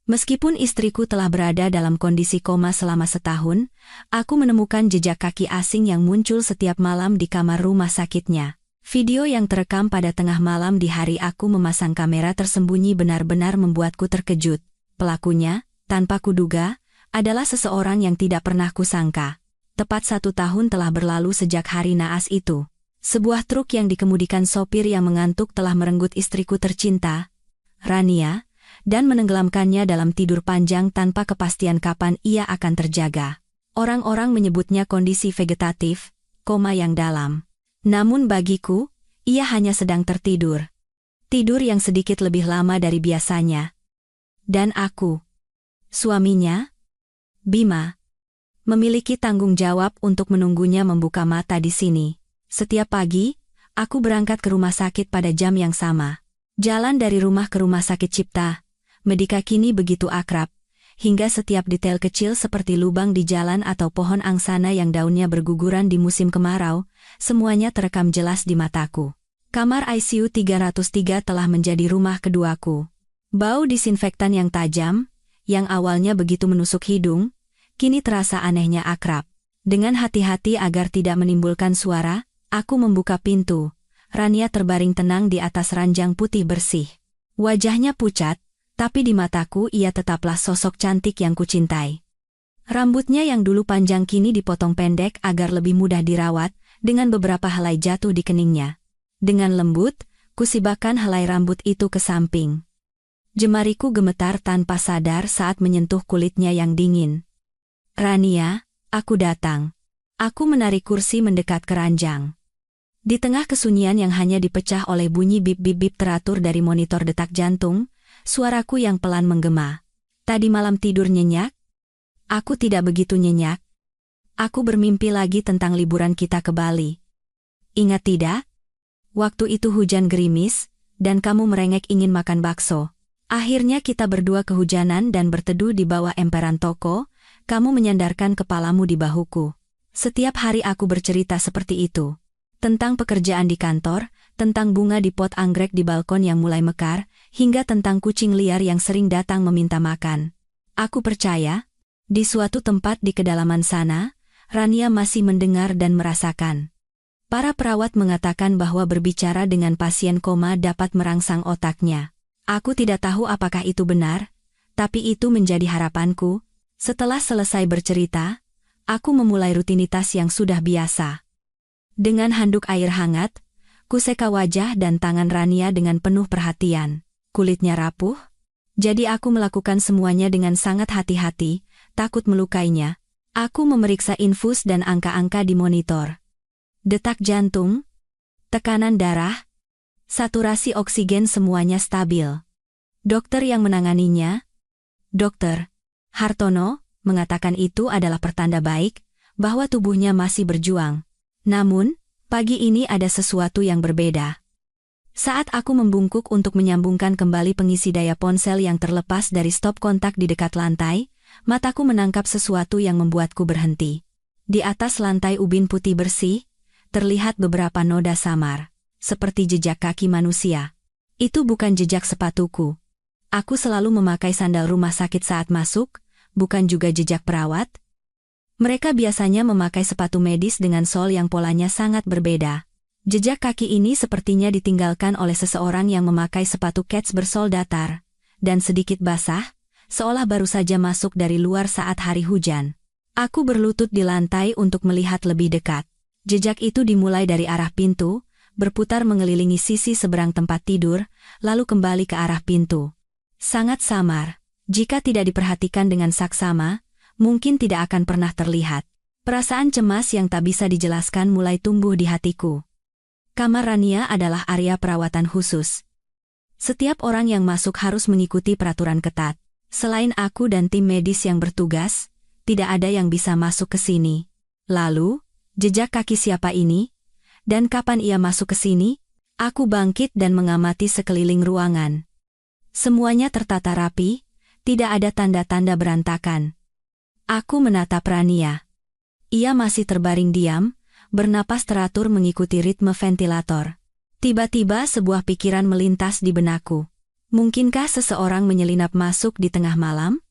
Meskipun istriku telah berada dalam kondisi koma selama setahun, aku menemukan jejak kaki asing yang muncul setiap malam di kamar rumah sakitnya. Video yang terekam pada tengah malam di hari aku memasang kamera tersembunyi benar-benar membuatku terkejut. Pelakunya, tanpa kuduga, adalah seseorang yang tidak pernah kusangka. Tepat 1 tahun telah berlalu sejak hari naas itu. Sebuah truk yang dikemudikan sopir yang mengantuk telah merenggut istriku tercinta, Rania, dan menenggelamkannya dalam tidur panjang tanpa kepastian kapan ia akan terjaga. Orang-orang menyebutnya kondisi vegetatif, koma yang dalam. Namun bagiku, ia hanya sedang tertidur. Tidur yang sedikit lebih lama dari biasanya. Dan aku, suaminya, Bima, memiliki tanggung jawab untuk menunggunya membuka mata di sini. Setiap pagi, aku berangkat ke rumah sakit pada jam yang sama. Jalan dari rumah ke rumah sakit Cipta Medika kini begitu akrab, hingga setiap detail kecil seperti lubang di jalan atau pohon angsana yang daunnya berguguran di musim kemarau, semuanya terekam jelas di mataku. Kamar ICU 303 telah menjadi rumah keduaku. Bau disinfektan yang tajam, yang awalnya begitu menusuk hidung, kini terasa anehnya akrab. Dengan hati-hati agar tidak menimbulkan suara, aku membuka pintu. Rania terbaring tenang di atas ranjang putih bersih. Wajahnya pucat, tapi di mataku ia tetaplah sosok cantik yang kucintai. Rambutnya yang dulu panjang kini dipotong pendek agar lebih mudah dirawat, dengan beberapa helai jatuh di keningnya. Dengan lembut, kusibakkan helai rambut itu ke samping. Jemariku gemetar tanpa sadar saat menyentuh kulitnya yang dingin. Rania, aku datang. Aku menarik kursi mendekat ke ranjang. Di tengah kesunyian yang hanya dipecah oleh bunyi bip-bip-bip teratur dari monitor detak jantung, suaraku yang pelan menggema. Tadi malam tidur nyenyak? Aku tidak begitu nyenyak. Aku bermimpi lagi tentang liburan kita ke Bali. Ingat tidak? Waktu itu hujan gerimis, dan kamu merengek ingin makan bakso. Akhirnya kita berdua kehujanan dan berteduh di bawah emperan toko, kamu menyandarkan kepalamu di bahuku. Setiap hari aku bercerita seperti itu. Tentang pekerjaan di kantor, tentang bunga di pot anggrek di balkon yang mulai mekar, hingga tentang kucing liar yang sering datang meminta makan. Aku percaya, di suatu tempat di kedalaman sana, Rania masih mendengar dan merasakan. Para perawat mengatakan bahwa berbicara dengan pasien koma dapat merangsang otaknya. Aku tidak tahu apakah itu benar, tapi itu menjadi harapanku. Setelah selesai bercerita, aku memulai rutinitas yang sudah biasa. Dengan handuk air hangat, kuseka wajah dan tangan Rania dengan penuh perhatian. Kulitnya rapuh, jadi aku melakukan semuanya dengan sangat hati-hati, takut melukainya. Aku memeriksa infus dan angka-angka di monitor. Detak jantung, tekanan darah, saturasi oksigen semuanya stabil. Dokter yang menanganinya, Dr. Hartono, mengatakan itu adalah pertanda baik, bahwa tubuhnya masih berjuang. Namun, pagi ini ada sesuatu yang berbeda. Saat aku membungkuk untuk menyambungkan kembali pengisi daya ponsel yang terlepas dari stop kontak di dekat lantai, mataku menangkap sesuatu yang membuatku berhenti. Di atas lantai ubin putih bersih, terlihat beberapa noda samar, seperti jejak kaki manusia. Itu bukan jejak sepatuku. Aku selalu memakai sandal rumah sakit saat masuk, bukan juga jejak perawat. Mereka biasanya memakai sepatu medis dengan sol yang polanya sangat berbeda. Jejak kaki ini sepertinya ditinggalkan oleh seseorang yang memakai sepatu kets bersol datar, dan sedikit basah, seolah baru saja masuk dari luar saat hari hujan. Aku berlutut di lantai untuk melihat lebih dekat. Jejak itu dimulai dari arah pintu, berputar mengelilingi sisi seberang tempat tidur, lalu kembali ke arah pintu. Sangat samar, jika tidak diperhatikan dengan saksama, mungkin tidak akan pernah terlihat. Perasaan cemas yang tak bisa dijelaskan mulai tumbuh di hatiku. Kamar Rania adalah area perawatan khusus. Setiap orang yang masuk harus mengikuti peraturan ketat. Selain aku dan tim medis yang bertugas, tidak ada yang bisa masuk ke sini. Lalu, jejak kaki siapa ini? Dan kapan ia masuk ke sini? Aku bangkit dan mengamati sekeliling ruangan. Semuanya tertata rapi, tidak ada tanda-tanda berantakan. Aku menatap Rania. Ia masih terbaring diam, bernapas teratur mengikuti ritme ventilator. Tiba-tiba sebuah pikiran melintas di benakku. Mungkinkah seseorang menyelinap masuk di tengah malam?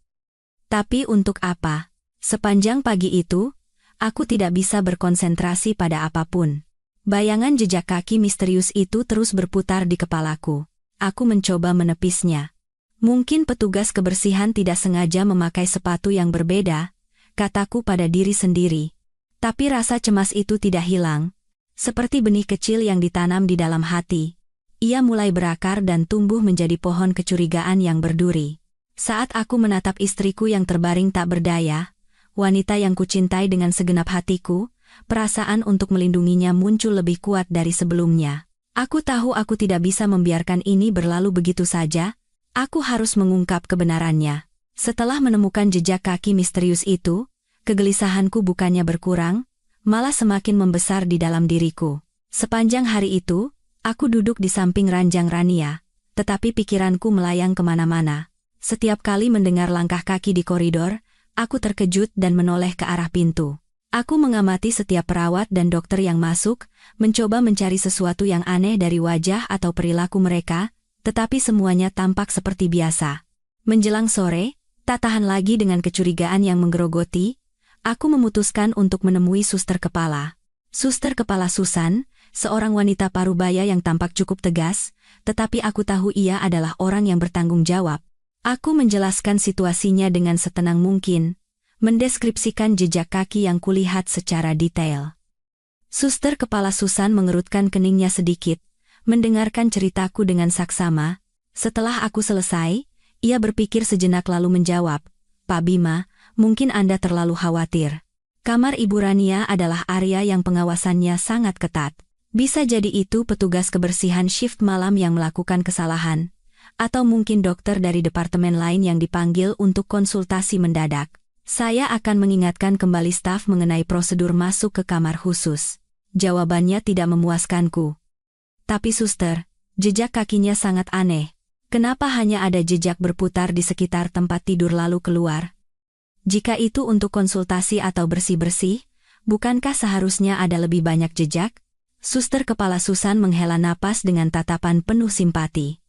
Tapi untuk apa? Sepanjang pagi itu, aku tidak bisa berkonsentrasi pada apapun. Bayangan jejak kaki misterius itu terus berputar di kepalaku. Aku mencoba menepisnya. Mungkin petugas kebersihan tidak sengaja memakai sepatu yang berbeda, kataku pada diri sendiri. Tapi rasa cemas itu tidak hilang. Seperti benih kecil yang ditanam di dalam hati. Ia mulai berakar dan tumbuh menjadi pohon kecurigaan yang berduri. Saat aku menatap istriku yang terbaring tak berdaya, wanita yang kucintai dengan segenap hatiku, perasaan untuk melindunginya muncul lebih kuat dari sebelumnya. Aku tahu aku tidak bisa membiarkan ini berlalu begitu saja, aku harus mengungkap kebenarannya. Setelah menemukan jejak kaki misterius itu, kegelisahanku bukannya berkurang, malah semakin membesar di dalam diriku. Sepanjang hari itu, aku duduk di samping ranjang Rania, tetapi pikiranku melayang kemana-mana. Setiap kali mendengar langkah kaki di koridor, aku terkejut dan menoleh ke arah pintu. Aku mengamati setiap perawat dan dokter yang masuk, mencoba mencari sesuatu yang aneh dari wajah atau perilaku mereka, tetapi semuanya tampak seperti biasa. Menjelang sore, tak tahan lagi dengan kecurigaan yang menggerogoti, aku memutuskan untuk menemui suster kepala. Suster kepala Susan, seorang wanita parubaya yang tampak cukup tegas, tetapi aku tahu ia adalah orang yang bertanggung jawab. Aku menjelaskan situasinya dengan setenang mungkin, mendeskripsikan jejak kaki yang kulihat secara detail. Suster kepala Susan mengerutkan keningnya sedikit, mendengarkan ceritaku dengan saksama. Setelah aku selesai, ia berpikir sejenak lalu menjawab, "Pak Bima, mungkin Anda terlalu khawatir. Kamar Ibu Rania adalah area yang pengawasannya sangat ketat. Bisa jadi itu petugas kebersihan shift malam yang melakukan kesalahan, atau mungkin dokter dari departemen lain yang dipanggil untuk konsultasi mendadak. Saya akan mengingatkan kembali staf mengenai prosedur masuk ke kamar khusus." Jawabannya tidak memuaskanku. "Tapi suster, jejak kakinya sangat aneh. Kenapa hanya ada jejak berputar di sekitar tempat tidur lalu keluar? Jika itu untuk konsultasi atau bersih-bersih, bukankah seharusnya ada lebih banyak jejak?" Suster kepala Susan menghela napas dengan tatapan penuh simpati.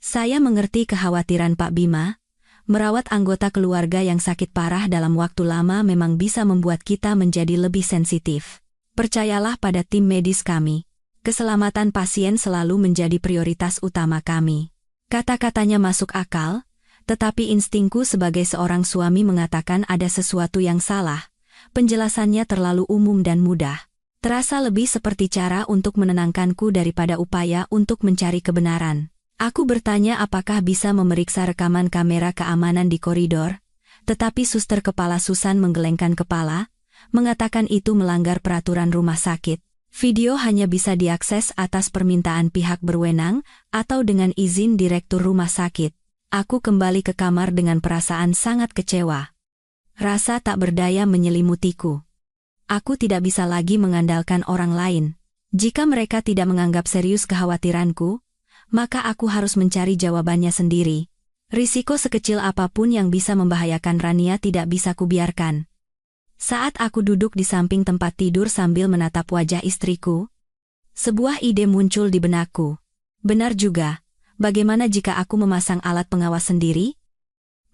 "Saya mengerti kekhawatiran Pak Bima. Merawat anggota keluarga yang sakit parah dalam waktu lama memang bisa membuat kita menjadi lebih sensitif. Percayalah pada tim medis kami. Keselamatan pasien selalu menjadi prioritas utama kami." Kata-katanya masuk akal, tetapi instingku sebagai seorang suami mengatakan ada sesuatu yang salah. Penjelasannya terlalu umum dan mudah. Terasa lebih seperti cara untuk menenangkanku daripada upaya untuk mencari kebenaran. Aku bertanya apakah bisa memeriksa rekaman kamera keamanan di koridor, tetapi suster kepala Susan menggelengkan kepala, mengatakan itu melanggar peraturan rumah sakit. Video hanya bisa diakses atas permintaan pihak berwenang atau dengan izin direktur rumah sakit. Aku kembali ke kamar dengan perasaan sangat kecewa. Rasa tak berdaya menyelimutiku. Aku tidak bisa lagi mengandalkan orang lain. Jika mereka tidak menganggap serius kekhawatiranku, maka aku harus mencari jawabannya sendiri. Risiko sekecil apapun yang bisa membahayakan Rania tidak bisa kubiarkan. Saat aku duduk di samping tempat tidur sambil menatap wajah istriku, sebuah ide muncul di benakku. Benar juga, bagaimana jika aku memasang alat pengawas sendiri?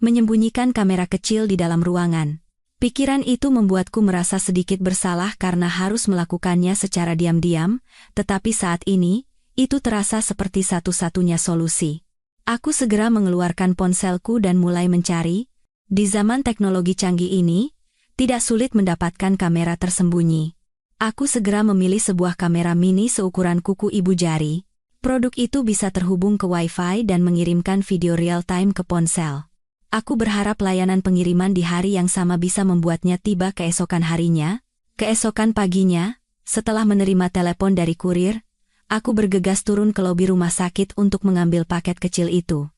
Menyembunyikan kamera kecil di dalam ruangan. Pikiran itu membuatku merasa sedikit bersalah karena harus melakukannya secara diam-diam, tetapi saat ini, itu terasa seperti satu-satunya solusi. Aku segera mengeluarkan ponselku dan mulai mencari. Di zaman teknologi canggih ini, tidak sulit mendapatkan kamera tersembunyi. Aku segera memilih sebuah kamera mini seukuran kuku ibu jari. Produk itu bisa terhubung ke Wi-Fi dan mengirimkan video real-time ke ponsel. Aku berharap layanan pengiriman di hari yang sama bisa membuatnya tiba keesokan harinya. Keesokan paginya, setelah menerima telepon dari kurir, aku bergegas turun ke lobi rumah sakit untuk mengambil paket kecil itu.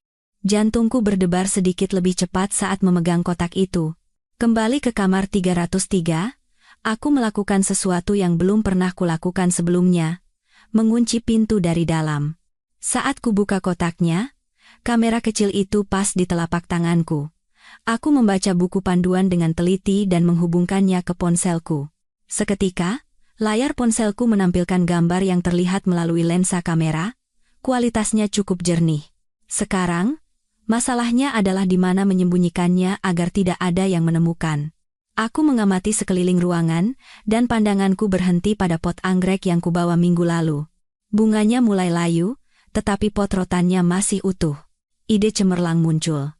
Jantungku berdebar sedikit lebih cepat saat memegang kotak itu. Kembali ke kamar 303, aku melakukan sesuatu yang belum pernah kulakukan sebelumnya, mengunci pintu dari dalam. Saat kubuka kotaknya, kamera kecil itu pas di telapak tanganku. Aku membaca buku panduan dengan teliti dan menghubungkannya ke ponselku. Seketika, layar ponselku menampilkan gambar yang terlihat melalui lensa kamera, kualitasnya cukup jernih. Sekarang, masalahnya adalah di mana menyembunyikannya agar tidak ada yang menemukan. Aku mengamati sekeliling ruangan, dan pandanganku berhenti pada pot anggrek yang kubawa minggu lalu. Bunganya mulai layu, tetapi pot rotannya masih utuh. Ide cemerlang muncul.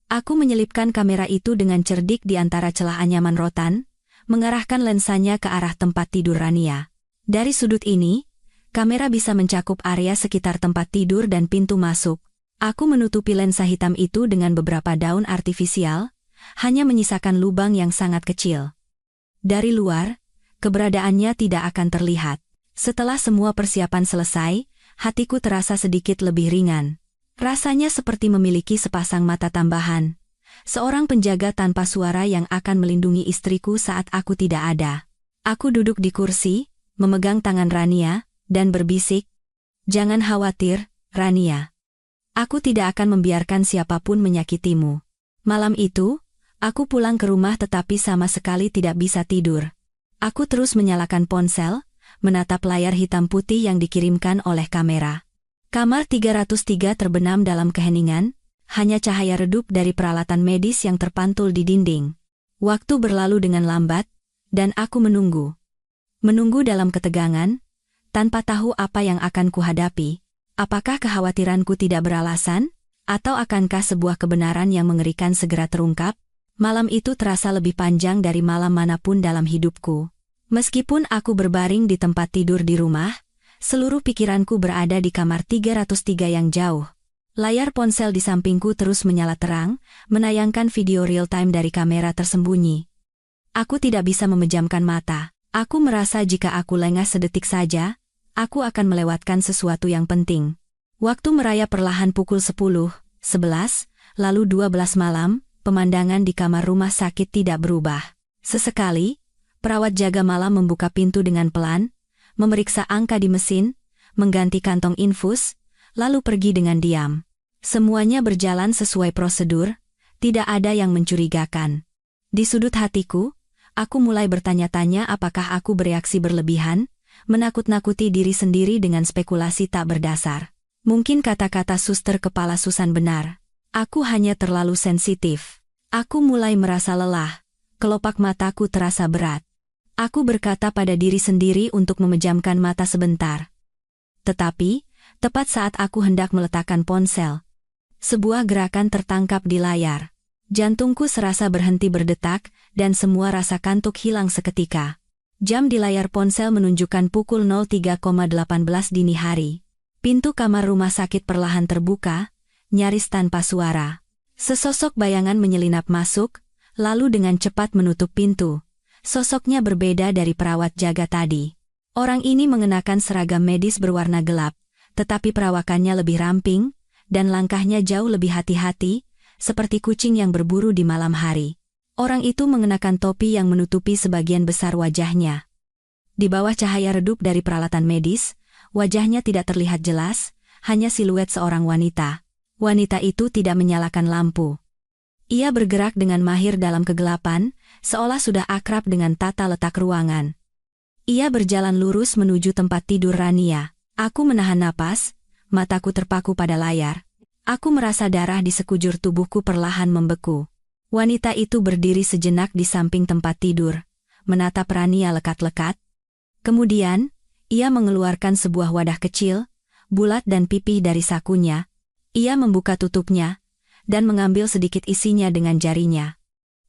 Aku menyelipkan kamera itu dengan cerdik di antara celah anyaman rotan, mengarahkan lensanya ke arah tempat tidur Rania. Dari sudut ini, kamera bisa mencakup area sekitar tempat tidur dan pintu masuk. Aku menutupi lensa hitam itu dengan beberapa daun artifisial, hanya menyisakan lubang yang sangat kecil. Dari luar, keberadaannya tidak akan terlihat. Setelah semua persiapan selesai, hatiku terasa sedikit lebih ringan. Rasanya seperti memiliki sepasang mata tambahan. Seorang penjaga tanpa suara yang akan melindungi istriku saat aku tidak ada. Aku duduk di kursi, memegang tangan Rania, dan berbisik, "Jangan khawatir, Rania. Aku tidak akan membiarkan siapapun menyakitimu." Malam itu, aku pulang ke rumah tetapi sama sekali tidak bisa tidur. Aku terus menyalakan ponsel, menatap layar hitam putih yang dikirimkan oleh kamera. Kamar 303 terbenam dalam keheningan, hanya cahaya redup dari peralatan medis yang terpantul di dinding. Waktu berlalu dengan lambat, dan aku menunggu. Menunggu dalam ketegangan, tanpa tahu apa yang akan kuhadapi. Apakah kekhawatiranku tidak beralasan, atau akankah sebuah kebenaran yang mengerikan segera terungkap? Malam itu terasa lebih panjang dari malam manapun dalam hidupku. Meskipun aku berbaring di tempat tidur di rumah, seluruh pikiranku berada di kamar 303 yang jauh. Layar ponsel di sampingku terus menyala terang, menayangkan video real-time dari kamera tersembunyi. Aku tidak bisa memejamkan mata. Aku merasa jika aku lengah sedetik saja, aku akan melewatkan sesuatu yang penting. Waktu merayap perlahan pukul 10, 11, lalu 12 malam, pemandangan di kamar rumah sakit tidak berubah. Sesekali, perawat jaga malam membuka pintu dengan pelan, memeriksa angka di mesin, mengganti kantong infus, lalu pergi dengan diam. Semuanya berjalan sesuai prosedur, tidak ada yang mencurigakan. Di sudut hatiku, aku mulai bertanya-tanya apakah aku bereaksi berlebihan, menakut-nakuti diri sendiri dengan spekulasi tak berdasar. Mungkin kata-kata suster kepala Susan benar. Aku hanya terlalu sensitif. Aku mulai merasa lelah, kelopak mataku terasa berat. Aku berkata pada diri sendiri untuk memejamkan mata sebentar. Tetapi, tepat saat aku hendak meletakkan ponsel, sebuah gerakan tertangkap di layar. Jantungku serasa berhenti berdetak, dan semua rasa kantuk hilang seketika. Jam di layar ponsel menunjukkan pukul 03,18 dini hari. Pintu kamar rumah sakit perlahan terbuka, nyaris tanpa suara. Sesosok bayangan menyelinap masuk, lalu dengan cepat menutup pintu. Sosoknya berbeda dari perawat jaga tadi. Orang ini mengenakan seragam medis berwarna gelap, tetapi perawakannya lebih ramping, dan langkahnya jauh lebih hati-hati, seperti kucing yang berburu di malam hari. Orang itu mengenakan topi yang menutupi sebagian besar wajahnya. Di bawah cahaya redup dari peralatan medis, wajahnya tidak terlihat jelas, hanya siluet seorang wanita. Wanita itu tidak menyalakan lampu. Ia bergerak dengan mahir dalam kegelapan, seolah sudah akrab dengan tata letak ruangan. Ia berjalan lurus menuju tempat tidur Rania. Aku menahan napas, mataku terpaku pada layar. Aku merasa darah di sekujur tubuhku perlahan membeku. Wanita itu berdiri sejenak di samping tempat tidur, menatap Rania lekat-lekat. Kemudian, ia mengeluarkan sebuah wadah kecil, bulat dan pipih dari sakunya. Ia membuka tutupnya, dan mengambil sedikit isinya dengan jarinya.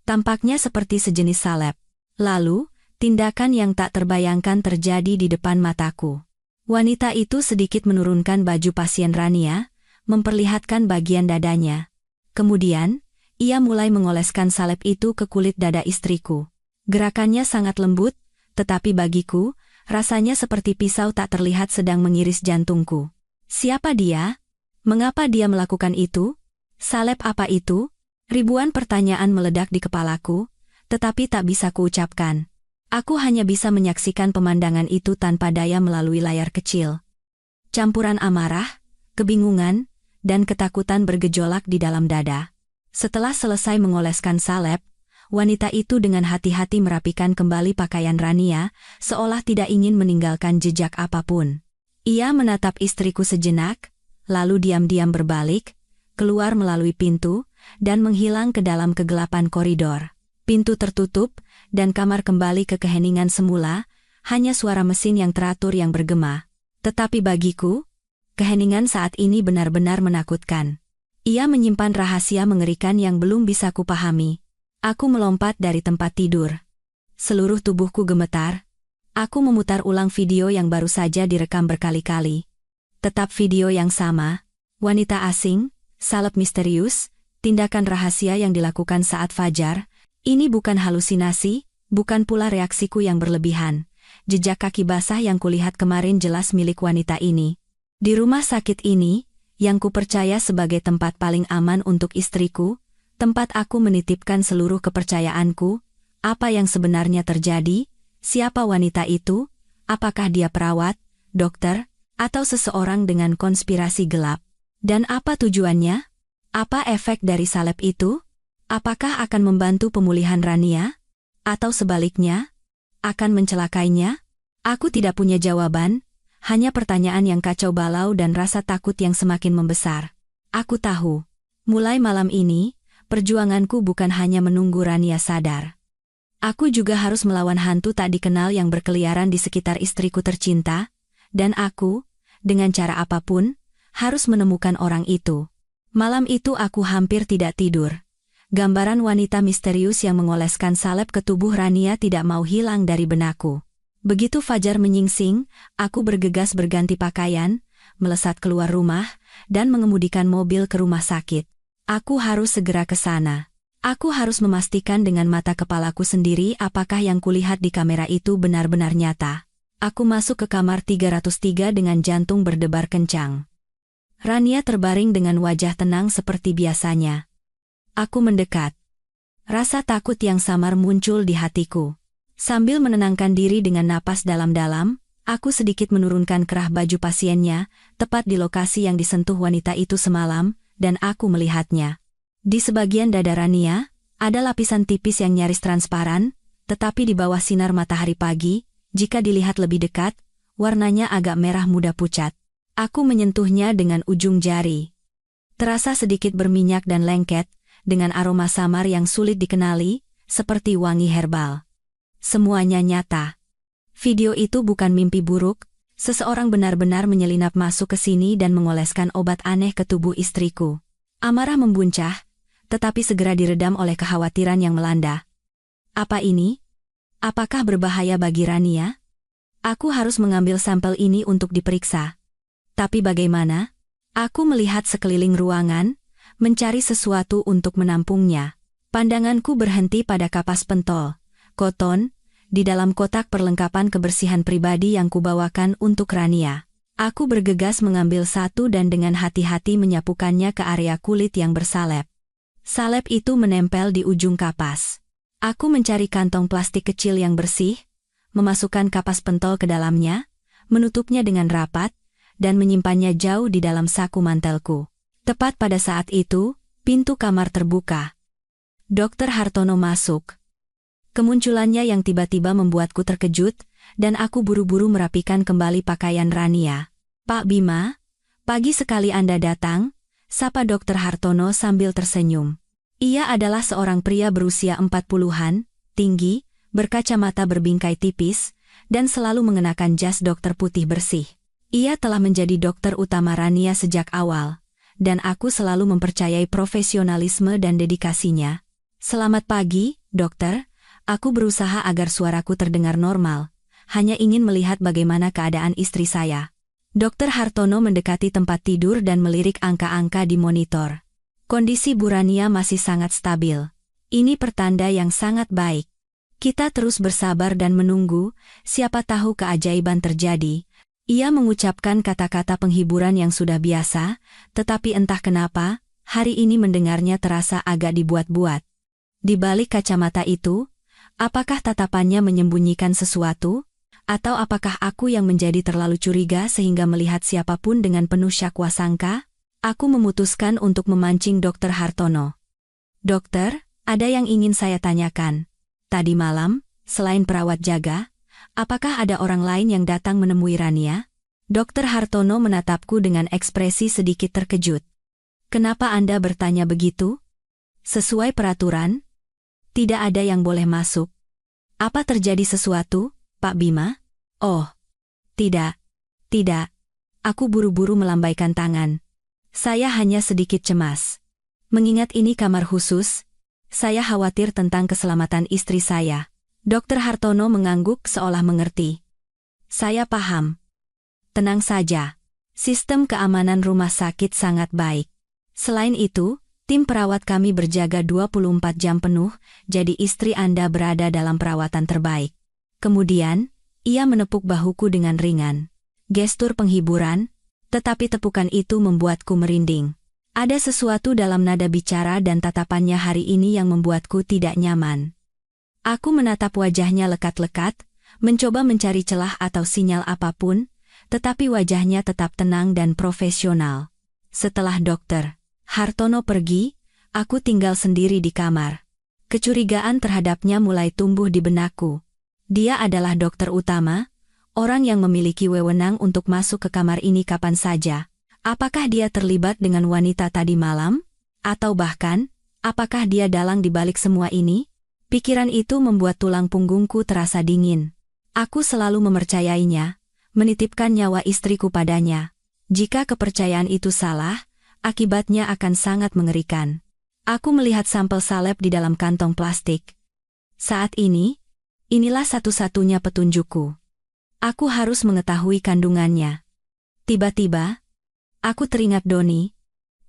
Tampaknya seperti sejenis salep. Lalu, tindakan yang tak terbayangkan terjadi di depan mataku. Wanita itu sedikit menurunkan baju pasien Rania, memperlihatkan bagian dadanya. Kemudian, ia mulai mengoleskan salep itu ke kulit dada istriku. Gerakannya sangat lembut, tetapi bagiku, rasanya seperti pisau tak terlihat sedang mengiris jantungku. Siapa dia? Mengapa dia melakukan itu? Salep apa itu? Ribuan pertanyaan meledak di kepalaku, tetapi tak bisa kuucapkan. Aku hanya bisa menyaksikan pemandangan itu tanpa daya melalui layar kecil. Campuran amarah, kebingungan, dan ketakutan bergejolak di dalam dada. Setelah selesai mengoleskan salep, wanita itu dengan hati-hati merapikan kembali pakaian Rania, seolah tidak ingin meninggalkan jejak apapun. Ia menatap istriku sejenak, lalu diam-diam berbalik, keluar melalui pintu, dan menghilang ke dalam kegelapan koridor. Pintu tertutup, dan kamar kembali ke keheningan semula, hanya suara mesin yang teratur yang bergema. Tetapi bagiku, keheningan saat ini benar-benar menakutkan. Ia menyimpan rahasia mengerikan yang belum bisa kupahami. Aku melompat dari tempat tidur. Seluruh tubuhku gemetar. Aku memutar ulang video yang baru saja direkam berkali-kali. Tetap video yang sama. Wanita asing, salep misterius, tindakan rahasia yang dilakukan saat fajar. Ini bukan halusinasi, bukan pula reaksiku yang berlebihan. Jejak kaki basah yang kulihat kemarin jelas milik wanita ini. Di rumah sakit ini, yang kupercaya sebagai tempat paling aman untuk istriku, tempat aku menitipkan seluruh kepercayaanku, apa yang sebenarnya terjadi, siapa wanita itu, apakah dia perawat, dokter, atau seseorang dengan konspirasi gelap? Dan apa tujuannya? Apa efek dari salep itu? Apakah akan membantu pemulihan Rania? Atau sebaliknya? Akan mencelakainya? Aku tidak punya jawaban, hanya pertanyaan yang kacau balau dan rasa takut yang semakin membesar. Aku tahu, mulai malam ini, perjuanganku bukan hanya menunggu Rania sadar. Aku juga harus melawan hantu tak dikenal yang berkeliaran di sekitar istriku tercinta, dan aku, dengan cara apapun, harus menemukan orang itu. Malam itu aku hampir tidak tidur. Gambaran wanita misterius yang mengoleskan salep ke tubuh Rania tidak mau hilang dari benakku. Begitu fajar menyingsing, aku bergegas berganti pakaian, melesat keluar rumah, dan mengemudikan mobil ke rumah sakit. Aku harus segera ke sana. Aku harus memastikan dengan mata kepalaku sendiri apakah yang kulihat di kamera itu benar-benar nyata. Aku masuk ke kamar 303 dengan jantung berdebar kencang. Rania terbaring dengan wajah tenang seperti biasanya. Aku mendekat. Rasa takut yang samar muncul di hatiku. Sambil menenangkan diri dengan napas dalam-dalam, aku sedikit menurunkan kerah baju pasiennya, tepat di lokasi yang disentuh wanita itu semalam, dan aku melihatnya. Di sebagian dada Rania, ada lapisan tipis yang nyaris transparan, tetapi di bawah sinar matahari pagi, jika dilihat lebih dekat, warnanya agak merah muda pucat. Aku menyentuhnya dengan ujung jari. Terasa sedikit berminyak dan lengket, dengan aroma samar yang sulit dikenali, seperti wangi herbal. Semuanya nyata. Video itu bukan mimpi buruk, seseorang benar-benar menyelinap masuk ke sini dan mengoleskan obat aneh ke tubuh istriku. Amarah membuncah, tetapi segera diredam oleh kekhawatiran yang melanda. Apa ini? Apakah berbahaya bagi Rania? Aku harus mengambil sampel ini untuk diperiksa. Tapi bagaimana? Aku melihat sekeliling ruangan, mencari sesuatu untuk menampungnya. Pandanganku berhenti pada kapas pentol, koton, di dalam kotak perlengkapan kebersihan pribadi yang kubawakan untuk Rania. Aku bergegas mengambil satu dan dengan hati-hati menyapukannya ke area kulit yang bersalep. Salep itu menempel di ujung kapas. Aku mencari kantong plastik kecil yang bersih, memasukkan kapas pentol ke dalamnya, menutupnya dengan rapat, dan menyimpannya jauh di dalam saku mantelku. Tepat pada saat itu, pintu kamar terbuka. Dr. Hartono masuk. Kemunculannya yang tiba-tiba membuatku terkejut, dan aku buru-buru merapikan kembali pakaian Rania. Pak Bima, pagi sekali Anda datang, sapa Dr. Hartono sambil tersenyum. Ia adalah seorang pria berusia 40-an, tinggi, berkacamata berbingkai tipis, dan selalu mengenakan jas dokter putih bersih. Ia telah menjadi dokter utama Rania sejak awal, dan aku selalu mempercayai profesionalisme dan dedikasinya. Selamat pagi, dokter. Aku berusaha agar suaraku terdengar normal, hanya ingin melihat bagaimana keadaan istri saya. Dr. Hartono mendekati tempat tidur dan melirik angka-angka di monitor. Kondisi Bu Rania masih sangat stabil. Ini pertanda yang sangat baik. Kita terus bersabar dan menunggu, siapa tahu keajaiban terjadi. Ia mengucapkan kata-kata penghiburan yang sudah biasa, tetapi entah kenapa, hari ini mendengarnya terasa agak dibuat-buat. Di balik kacamata itu, apakah tatapannya menyembunyikan sesuatu? Atau apakah aku yang menjadi terlalu curiga sehingga melihat siapapun dengan penuh syakwa sangka? Aku memutuskan untuk memancing Dr. Hartono. Dokter, ada yang ingin saya tanyakan. Tadi malam, selain perawat jaga, apakah ada orang lain yang datang menemui Rania? Dr. Hartono menatapku dengan ekspresi sedikit terkejut. Kenapa Anda bertanya begitu? Sesuai peraturan, tidak ada yang boleh masuk. Apa terjadi sesuatu, Pak Bima? Oh, tidak. Tidak. Aku buru-buru melambaikan tangan. Saya hanya sedikit cemas. Mengingat ini kamar khusus, saya khawatir tentang keselamatan istri saya. Dokter Hartono mengangguk seolah mengerti. Saya paham. Tenang saja. Sistem keamanan rumah sakit sangat baik. Selain itu, tim perawat kami berjaga 24 jam penuh, jadi istri Anda berada dalam perawatan terbaik. Kemudian, ia menepuk bahuku dengan ringan. Gestur penghiburan, tetapi tepukan itu membuatku merinding. Ada sesuatu dalam nada bicara dan tatapannya hari ini yang membuatku tidak nyaman. Aku menatap wajahnya lekat-lekat, mencoba mencari celah atau sinyal apapun, tetapi wajahnya tetap tenang dan profesional. Setelah Dokter Hartono pergi, aku tinggal sendiri di kamar. Kecurigaan terhadapnya mulai tumbuh di benakku. Dia adalah dokter utama, orang yang memiliki wewenang untuk masuk ke kamar ini kapan saja. Apakah dia terlibat dengan wanita tadi malam? Atau bahkan, apakah dia dalang di balik semua ini? Pikiran itu membuat tulang punggungku terasa dingin. Aku selalu mempercayainya, menitipkan nyawa istriku padanya. Jika kepercayaan itu salah, akibatnya akan sangat mengerikan. Aku melihat sampel salep di dalam kantong plastik. Saat ini, inilah satu-satunya petunjukku. Aku harus mengetahui kandungannya. Tiba-tiba, aku teringat Doni,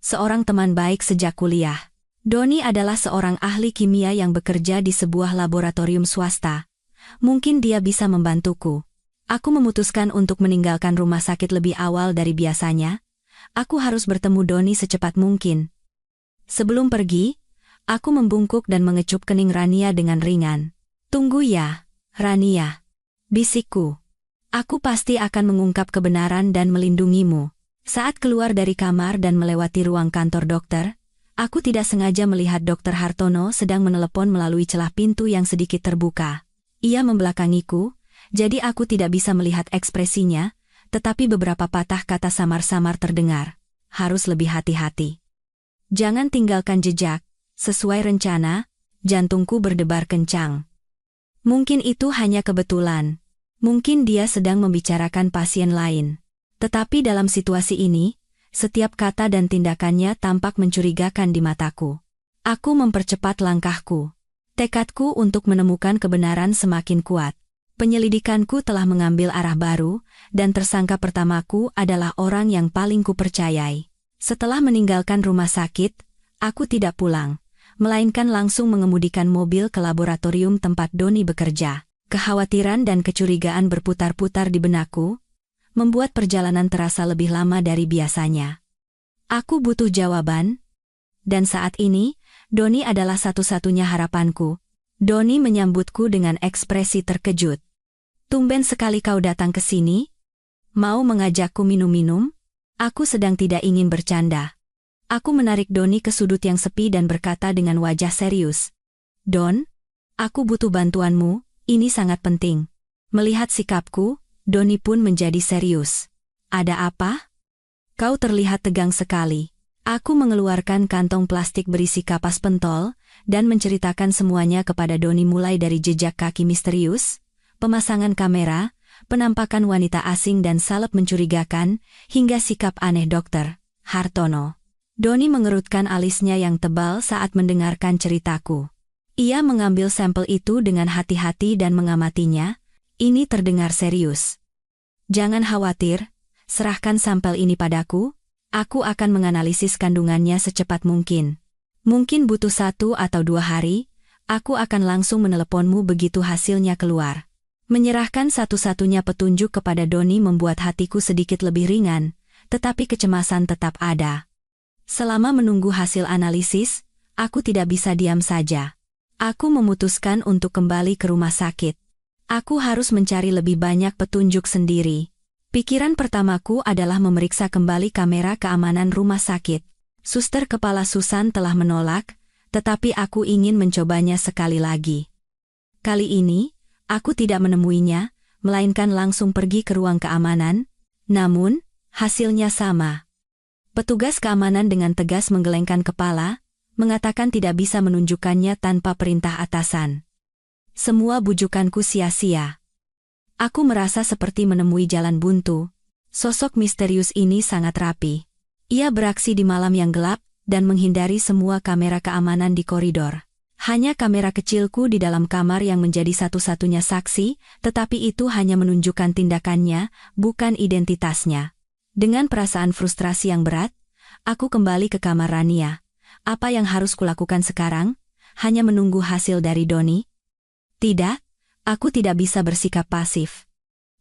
seorang teman baik sejak kuliah. Doni adalah seorang ahli kimia yang bekerja di sebuah laboratorium swasta. Mungkin dia bisa membantuku. Aku memutuskan untuk meninggalkan rumah sakit lebih awal dari biasanya. Aku harus bertemu Doni secepat mungkin. Sebelum pergi, aku membungkuk dan mengecup kening Rania dengan ringan. Tunggu ya, Rania. Bisikku. Aku pasti akan mengungkap kebenaran dan melindungimu. Saat keluar dari kamar dan melewati ruang kantor dokter, aku tidak sengaja melihat Dokter Hartono sedang menelepon melalui celah pintu yang sedikit terbuka. Ia membelakangiku, jadi aku tidak bisa melihat ekspresinya, tetapi beberapa patah kata samar-samar terdengar. Harus lebih hati-hati. Jangan tinggalkan jejak. Sesuai rencana, jantungku berdebar kencang. Mungkin itu hanya kebetulan. Mungkin dia sedang membicarakan pasien lain. Tetapi dalam situasi ini, setiap kata dan tindakannya tampak mencurigakan di mataku. Aku mempercepat langkahku. Tekadku untuk menemukan kebenaran semakin kuat. Penyelidikanku telah mengambil arah baru, dan tersangka pertamaku adalah orang yang paling kupercayai. Setelah meninggalkan rumah sakit, aku tidak pulang, melainkan langsung mengemudikan mobil ke laboratorium tempat Doni bekerja. Kekhawatiran dan kecurigaan berputar-putar di benakku, membuat perjalanan terasa lebih lama dari biasanya. Aku butuh jawaban, dan saat ini, Doni adalah satu-satunya harapanku. Doni menyambutku dengan ekspresi terkejut. Tumben sekali kau datang ke sini? Mau mengajakku minum-minum? Aku sedang tidak ingin bercanda. Aku menarik Doni ke sudut yang sepi dan berkata dengan wajah serius. Don, aku butuh bantuanmu, ini sangat penting. Melihat sikapku, Doni pun menjadi serius. Ada apa? Kau terlihat tegang sekali. Aku mengeluarkan kantong plastik berisi kapas pentol, dan menceritakan semuanya kepada Doni mulai dari jejak kaki misterius, pemasangan kamera, penampakan wanita asing dan salep mencurigakan, hingga sikap aneh Dokter Hartono. Doni mengerutkan alisnya yang tebal saat mendengarkan ceritaku. Ia mengambil sampel itu dengan hati-hati dan mengamatinya. Ini terdengar serius. Jangan khawatir, serahkan sampel ini padaku, aku akan menganalisis kandungannya secepat mungkin. Mungkin butuh 1 atau 2 hari, aku akan langsung meneleponmu begitu hasilnya keluar. Menyerahkan satu-satunya petunjuk kepada Doni membuat hatiku sedikit lebih ringan, tetapi kecemasan tetap ada. Selama menunggu hasil analisis, aku tidak bisa diam saja. Aku memutuskan untuk kembali ke rumah sakit. Aku harus mencari lebih banyak petunjuk sendiri. Pikiran pertamaku adalah memeriksa kembali kamera keamanan rumah sakit. Suster kepala Susan telah menolak, tetapi aku ingin mencobanya sekali lagi. Kali ini, aku tidak menemuinya, melainkan langsung pergi ke ruang keamanan, namun, hasilnya sama. Petugas keamanan dengan tegas menggelengkan kepala, mengatakan tidak bisa menunjukkannya tanpa perintah atasan. Semua bujukanku sia-sia. Aku merasa seperti menemui jalan buntu. Sosok misterius ini sangat rapi. Ia beraksi di malam yang gelap dan menghindari semua kamera keamanan di koridor. Hanya kamera kecilku di dalam kamar yang menjadi satu-satunya saksi, tetapi itu hanya menunjukkan tindakannya, bukan identitasnya. Dengan perasaan frustrasi yang berat, aku kembali ke kamar Rania. Apa yang harus kulakukan sekarang? Hanya menunggu hasil dari Doni? Tidak, aku tidak bisa bersikap pasif.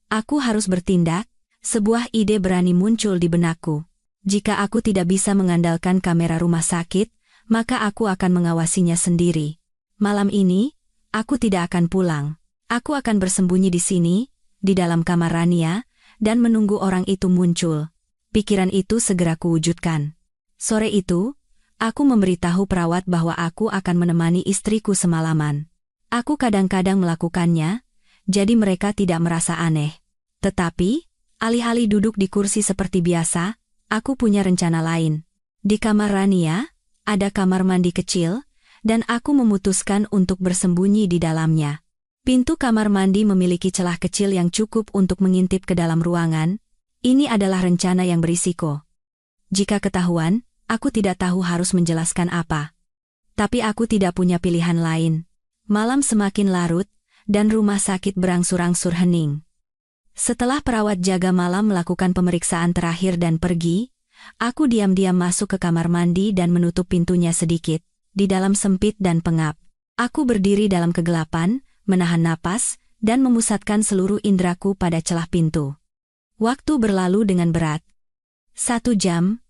Aku harus bertindak. Sebuah ide berani muncul di benakku. Jika aku tidak bisa mengandalkan kamera rumah sakit, maka aku akan mengawasinya sendiri. Malam ini, aku tidak akan pulang. Aku akan bersembunyi di sini, di dalam kamar Rania, dan menunggu orang itu muncul. Pikiran itu segera kuwujudkan. Sore itu, aku memberitahu perawat bahwa aku akan menemani istriku semalaman. Aku kadang-kadang melakukannya, jadi mereka tidak merasa aneh. Tetapi, alih-alih duduk di kursi seperti biasa, aku punya rencana lain. Di kamar Rania, ada kamar mandi kecil, dan aku memutuskan untuk bersembunyi di dalamnya. Pintu kamar mandi memiliki celah kecil yang cukup untuk mengintip ke dalam ruangan. Ini adalah rencana yang berisiko. Jika ketahuan, aku tidak tahu harus menjelaskan apa. Tapi aku tidak punya pilihan lain. Malam semakin larut, dan rumah sakit berangsur-angsur hening. Setelah perawat jaga malam melakukan pemeriksaan terakhir dan pergi, aku diam-diam masuk ke kamar mandi dan menutup pintunya sedikit. Di dalam sempit dan pengap, aku berdiri dalam kegelapan, menahan napas, dan memusatkan seluruh indraku pada celah pintu. Waktu berlalu dengan berat. 1 jam,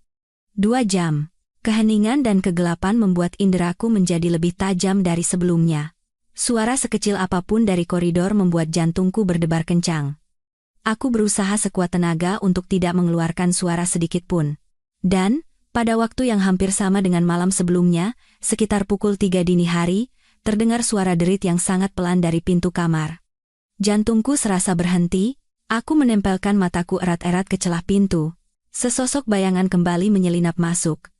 2 jam. Keheningan dan kegelapan membuat indraku menjadi lebih tajam dari sebelumnya. Suara sekecil apapun dari koridor membuat jantungku berdebar kencang. Aku berusaha sekuat tenaga untuk tidak mengeluarkan suara sedikit pun. Dan, pada waktu yang hampir sama dengan malam sebelumnya, sekitar pukul 3 dini hari, terdengar suara derit yang sangat pelan dari pintu kamar. Jantungku serasa berhenti, aku menempelkan mataku erat-erat ke celah pintu. Sesosok bayangan kembali menyelinap masuk.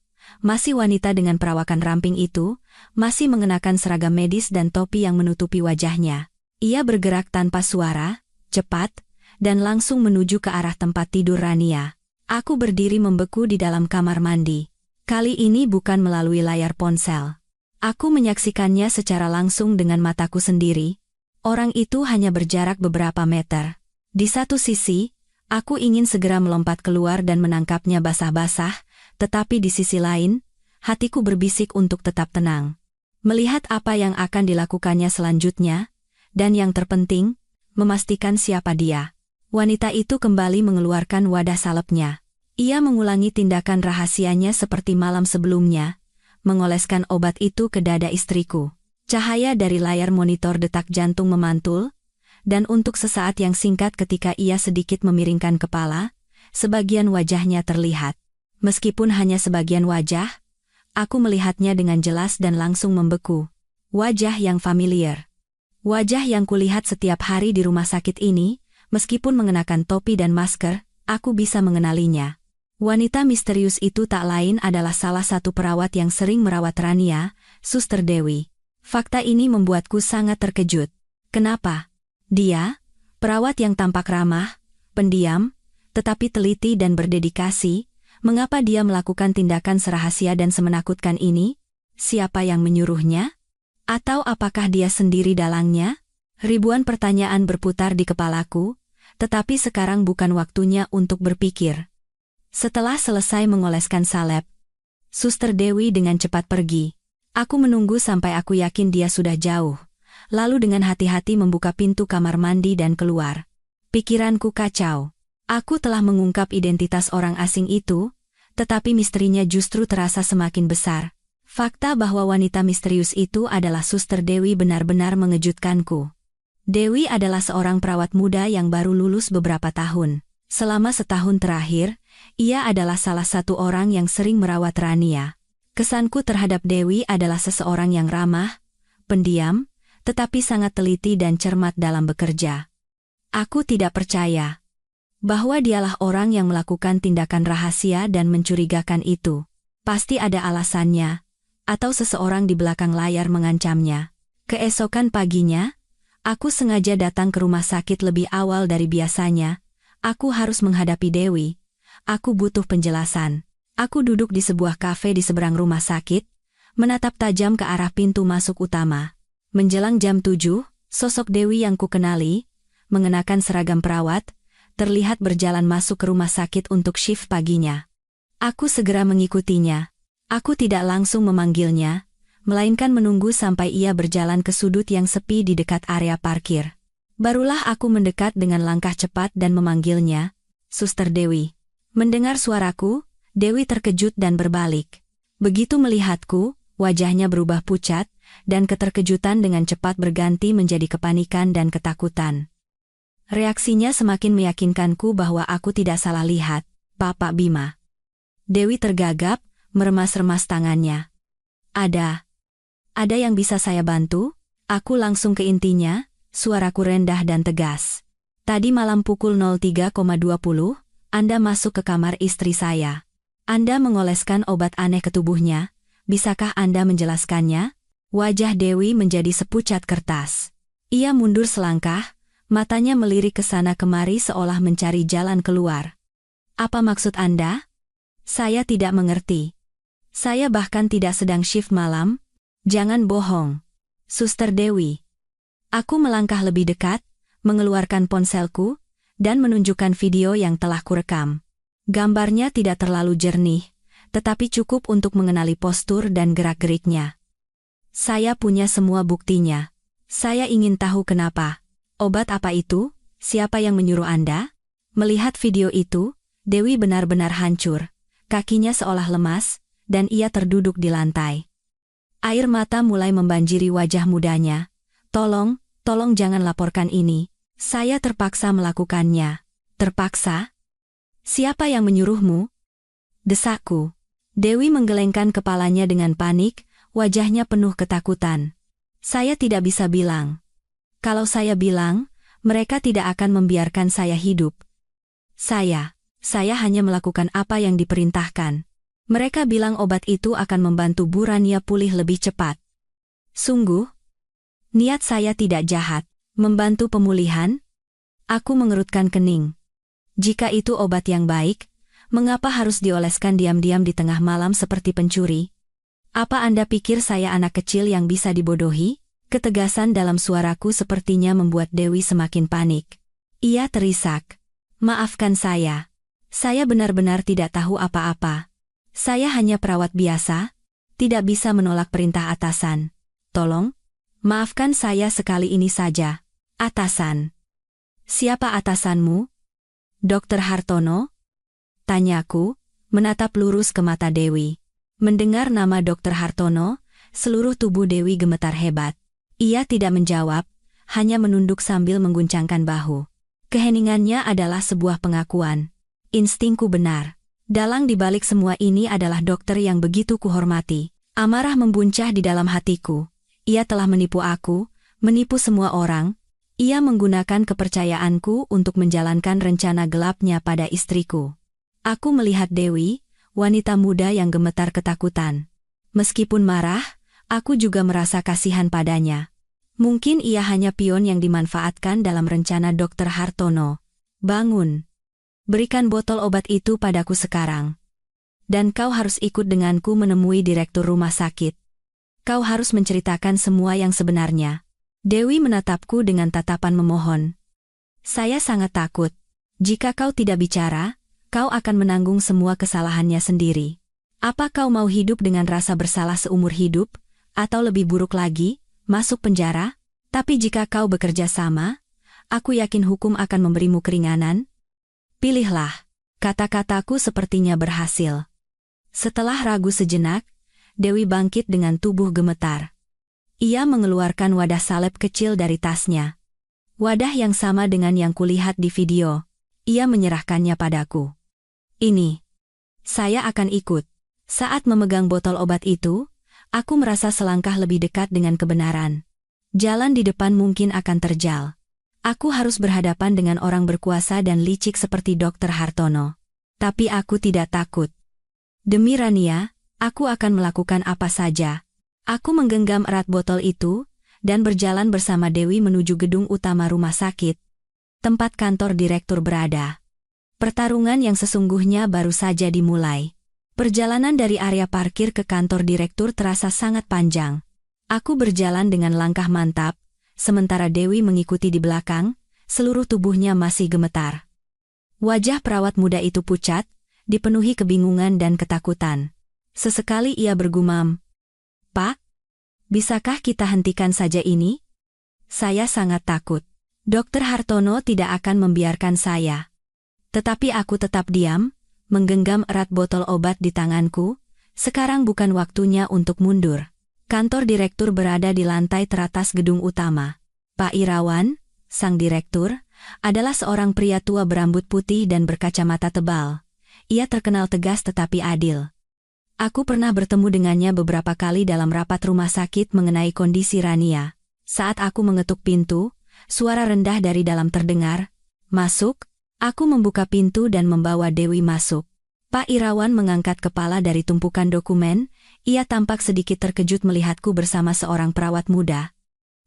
Masih wanita dengan perawakan ramping itu, masih mengenakan seragam medis dan topi yang menutupi wajahnya. Ia bergerak tanpa suara, cepat, dan langsung menuju ke arah tempat tidur Rania. Aku berdiri membeku di dalam kamar mandi. Kali ini bukan melalui layar ponsel. Aku menyaksikannya secara langsung dengan mataku sendiri. Orang itu hanya berjarak beberapa meter. Di satu sisi, aku ingin segera melompat keluar dan menangkapnya basah-basah, tetapi di sisi lain, hatiku berbisik untuk tetap tenang. Melihat apa yang akan dilakukannya selanjutnya, dan yang terpenting, memastikan siapa dia. Wanita itu kembali mengeluarkan wadah salepnya. Ia mengulangi tindakan rahasianya seperti malam sebelumnya, mengoleskan obat itu ke dada istriku. Cahaya dari layar monitor detak jantung memantul, dan untuk sesaat yang singkat ketika ia sedikit memiringkan kepala, sebagian wajahnya terlihat. Meskipun hanya sebagian wajah, aku melihatnya dengan jelas dan langsung membeku. Wajah yang familiar. Wajah yang kulihat setiap hari di rumah sakit ini, meskipun mengenakan topi dan masker, aku bisa mengenalinya. Wanita misterius itu tak lain adalah salah satu perawat yang sering merawat Rania, Suster Dewi. Fakta ini membuatku sangat terkejut. Kenapa? Dia, perawat yang tampak ramah, pendiam, tetapi teliti dan berdedikasi, mengapa dia melakukan tindakan serahasia dan semenakutkan ini? Siapa yang menyuruhnya? Atau apakah dia sendiri dalangnya? Ribuan pertanyaan berputar di kepalaku, tetapi sekarang bukan waktunya untuk berpikir. Setelah selesai mengoleskan salep, Suster Dewi dengan cepat pergi. Aku menunggu sampai aku yakin dia sudah jauh. Lalu dengan hati-hati membuka pintu kamar mandi dan keluar. Pikiranku kacau. Aku telah mengungkap identitas orang asing itu, tetapi misterinya justru terasa semakin besar. Fakta bahwa wanita misterius itu adalah Suster Dewi benar-benar mengejutkanku. Dewi adalah seorang perawat muda yang baru lulus beberapa tahun. Selama setahun terakhir, ia adalah salah satu orang yang sering merawat Rania. Kesanku terhadap Dewi adalah seseorang yang ramah, pendiam, tetapi sangat teliti dan cermat dalam bekerja. Aku tidak percaya. Bahwa dialah orang yang melakukan tindakan rahasia dan mencurigakan itu. Pasti ada alasannya, atau seseorang di belakang layar mengancamnya. Keesokan paginya, aku sengaja datang ke rumah sakit lebih awal dari biasanya. Aku harus menghadapi Dewi. Aku butuh penjelasan. Aku duduk di sebuah kafe di seberang rumah sakit, menatap tajam ke arah pintu masuk utama. Menjelang jam 7, sosok Dewi yang kukenali, mengenakan seragam perawat, terlihat berjalan masuk ke rumah sakit untuk shift paginya. Aku segera mengikutinya. Aku tidak langsung memanggilnya, melainkan menunggu sampai ia berjalan ke sudut yang sepi di dekat area parkir. Barulah aku mendekat dengan langkah cepat dan memanggilnya, "Suster Dewi." Mendengar suaraku, Dewi terkejut dan berbalik. Begitu melihatku, wajahnya berubah pucat, dan keterkejutan dengan cepat berganti menjadi kepanikan dan ketakutan. Reaksinya semakin meyakinkanku bahwa aku tidak salah lihat, Bapak Bima. Dewi tergagap, meremas-remas tangannya. Ada yang bisa saya bantu? Aku langsung ke intinya, suaraku rendah dan tegas. Tadi malam pukul 03.20, Anda masuk ke kamar istri saya. Anda mengoleskan obat aneh ke tubuhnya. Bisakah Anda menjelaskannya? Wajah Dewi menjadi sepucat kertas. Ia mundur selangkah, matanya melirik ke sana kemari seolah mencari jalan keluar. Apa maksud Anda? Saya tidak mengerti. Saya bahkan tidak sedang shift malam. Jangan bohong. Suster Dewi. Aku melangkah lebih dekat, mengeluarkan ponselku, dan menunjukkan video yang telah kurekam. Gambarnya tidak terlalu jernih, tetapi cukup untuk mengenali postur dan gerak-geriknya. Saya punya semua buktinya. Saya ingin tahu kenapa. Obat apa itu? Siapa yang menyuruh Anda? Melihat video itu, Dewi benar-benar hancur. Kakinya seolah lemas, dan ia terduduk di lantai. Air mata mulai membanjiri wajah mudanya. Tolong jangan laporkan ini. Saya terpaksa melakukannya. Terpaksa? Siapa yang menyuruhmu? Desakku. Dewi menggelengkan kepalanya dengan panik, wajahnya penuh ketakutan. Saya tidak bisa bilang. Kalau saya bilang, mereka tidak akan membiarkan saya hidup. Saya hanya melakukan apa yang diperintahkan. Mereka bilang obat itu akan membantu Burania pulih lebih cepat. Sungguh? Niat saya tidak jahat. Membantu pemulihan? Aku mengerutkan kening. Jika itu obat yang baik, mengapa harus dioleskan diam-diam di tengah malam seperti pencuri? Apa Anda pikir saya anak kecil yang bisa dibodohi? Ketegasan dalam suaraku sepertinya membuat Dewi semakin panik. Ia terisak. Maafkan saya. Saya benar-benar tidak tahu apa-apa. Saya hanya perawat biasa, tidak bisa menolak perintah atasan. Tolong, maafkan saya sekali ini saja. Atasan. Siapa atasanmu? Dr. Hartono? Tanyaku, menatap lurus ke mata Dewi. Mendengar nama Dr. Hartono, seluruh tubuh Dewi gemetar hebat. Ia tidak menjawab, hanya menunduk sambil mengguncangkan bahu. Keheningannya adalah sebuah pengakuan. Instingku benar. Dalang dibalik semua ini adalah dokter yang begitu kuhormati. Amarah membuncah di dalam hatiku. Ia telah menipu aku, menipu semua orang. Ia menggunakan kepercayaanku untuk menjalankan rencana gelapnya pada istriku. Aku melihat Dewi, wanita muda yang gemetar ketakutan. Meskipun marah, aku juga merasa kasihan padanya. Mungkin ia hanya pion yang dimanfaatkan dalam rencana Dr. Hartono. Bangun. Berikan botol obat itu padaku sekarang. Dan kau harus ikut denganku menemui direktur rumah sakit. Kau harus menceritakan semua yang sebenarnya. Dewi menatapku dengan tatapan memohon. Saya sangat takut. Jika kau tidak bicara, kau akan menanggung semua kesalahannya sendiri. Apa kau mau hidup dengan rasa bersalah seumur hidup, atau lebih buruk lagi, masuk penjara? Tapi jika kau bekerja sama, aku yakin hukum akan memberimu keringanan. Pilihlah. Kata-kataku sepertinya berhasil. Setelah ragu sejenak, Dewi bangkit dengan tubuh gemetar. Ia mengeluarkan wadah salep kecil dari tasnya. Wadah yang sama dengan yang kulihat di video. Ia menyerahkannya padaku. Ini. Saya akan ikut. Saat memegang botol obat itu, aku merasa selangkah lebih dekat dengan kebenaran. Jalan di depan mungkin akan terjal. Aku harus berhadapan dengan orang berkuasa dan licik seperti Dr. Hartono. Tapi aku tidak takut. Demi Rania, aku akan melakukan apa saja. Aku menggenggam erat botol itu, dan berjalan bersama Dewi menuju gedung utama rumah sakit, tempat kantor direktur berada. Pertarungan yang sesungguhnya baru saja dimulai. Perjalanan dari area parkir ke kantor direktur terasa sangat panjang. Aku berjalan dengan langkah mantap, sementara Dewi mengikuti di belakang, seluruh tubuhnya masih gemetar. Wajah perawat muda itu pucat, dipenuhi kebingungan dan ketakutan. Sesekali ia bergumam, "Pak, bisakah kita hentikan saja ini? Saya sangat takut." Dr. Hartono tidak akan membiarkan saya. Tetapi aku tetap diam, menggenggam erat botol obat di tanganku. Sekarang bukan waktunya untuk mundur. Kantor direktur berada di lantai teratas gedung utama. Pak Irawan, sang direktur, adalah seorang pria tua berambut putih dan berkacamata tebal. Ia terkenal tegas tetapi adil. Aku pernah bertemu dengannya beberapa kali dalam rapat rumah sakit mengenai kondisi Rania. Saat aku mengetuk pintu, suara rendah dari dalam terdengar, "Masuk." Aku membuka pintu dan membawa Dewi masuk. Pak Irawan mengangkat kepala dari tumpukan dokumen. Ia tampak sedikit terkejut melihatku bersama seorang perawat muda.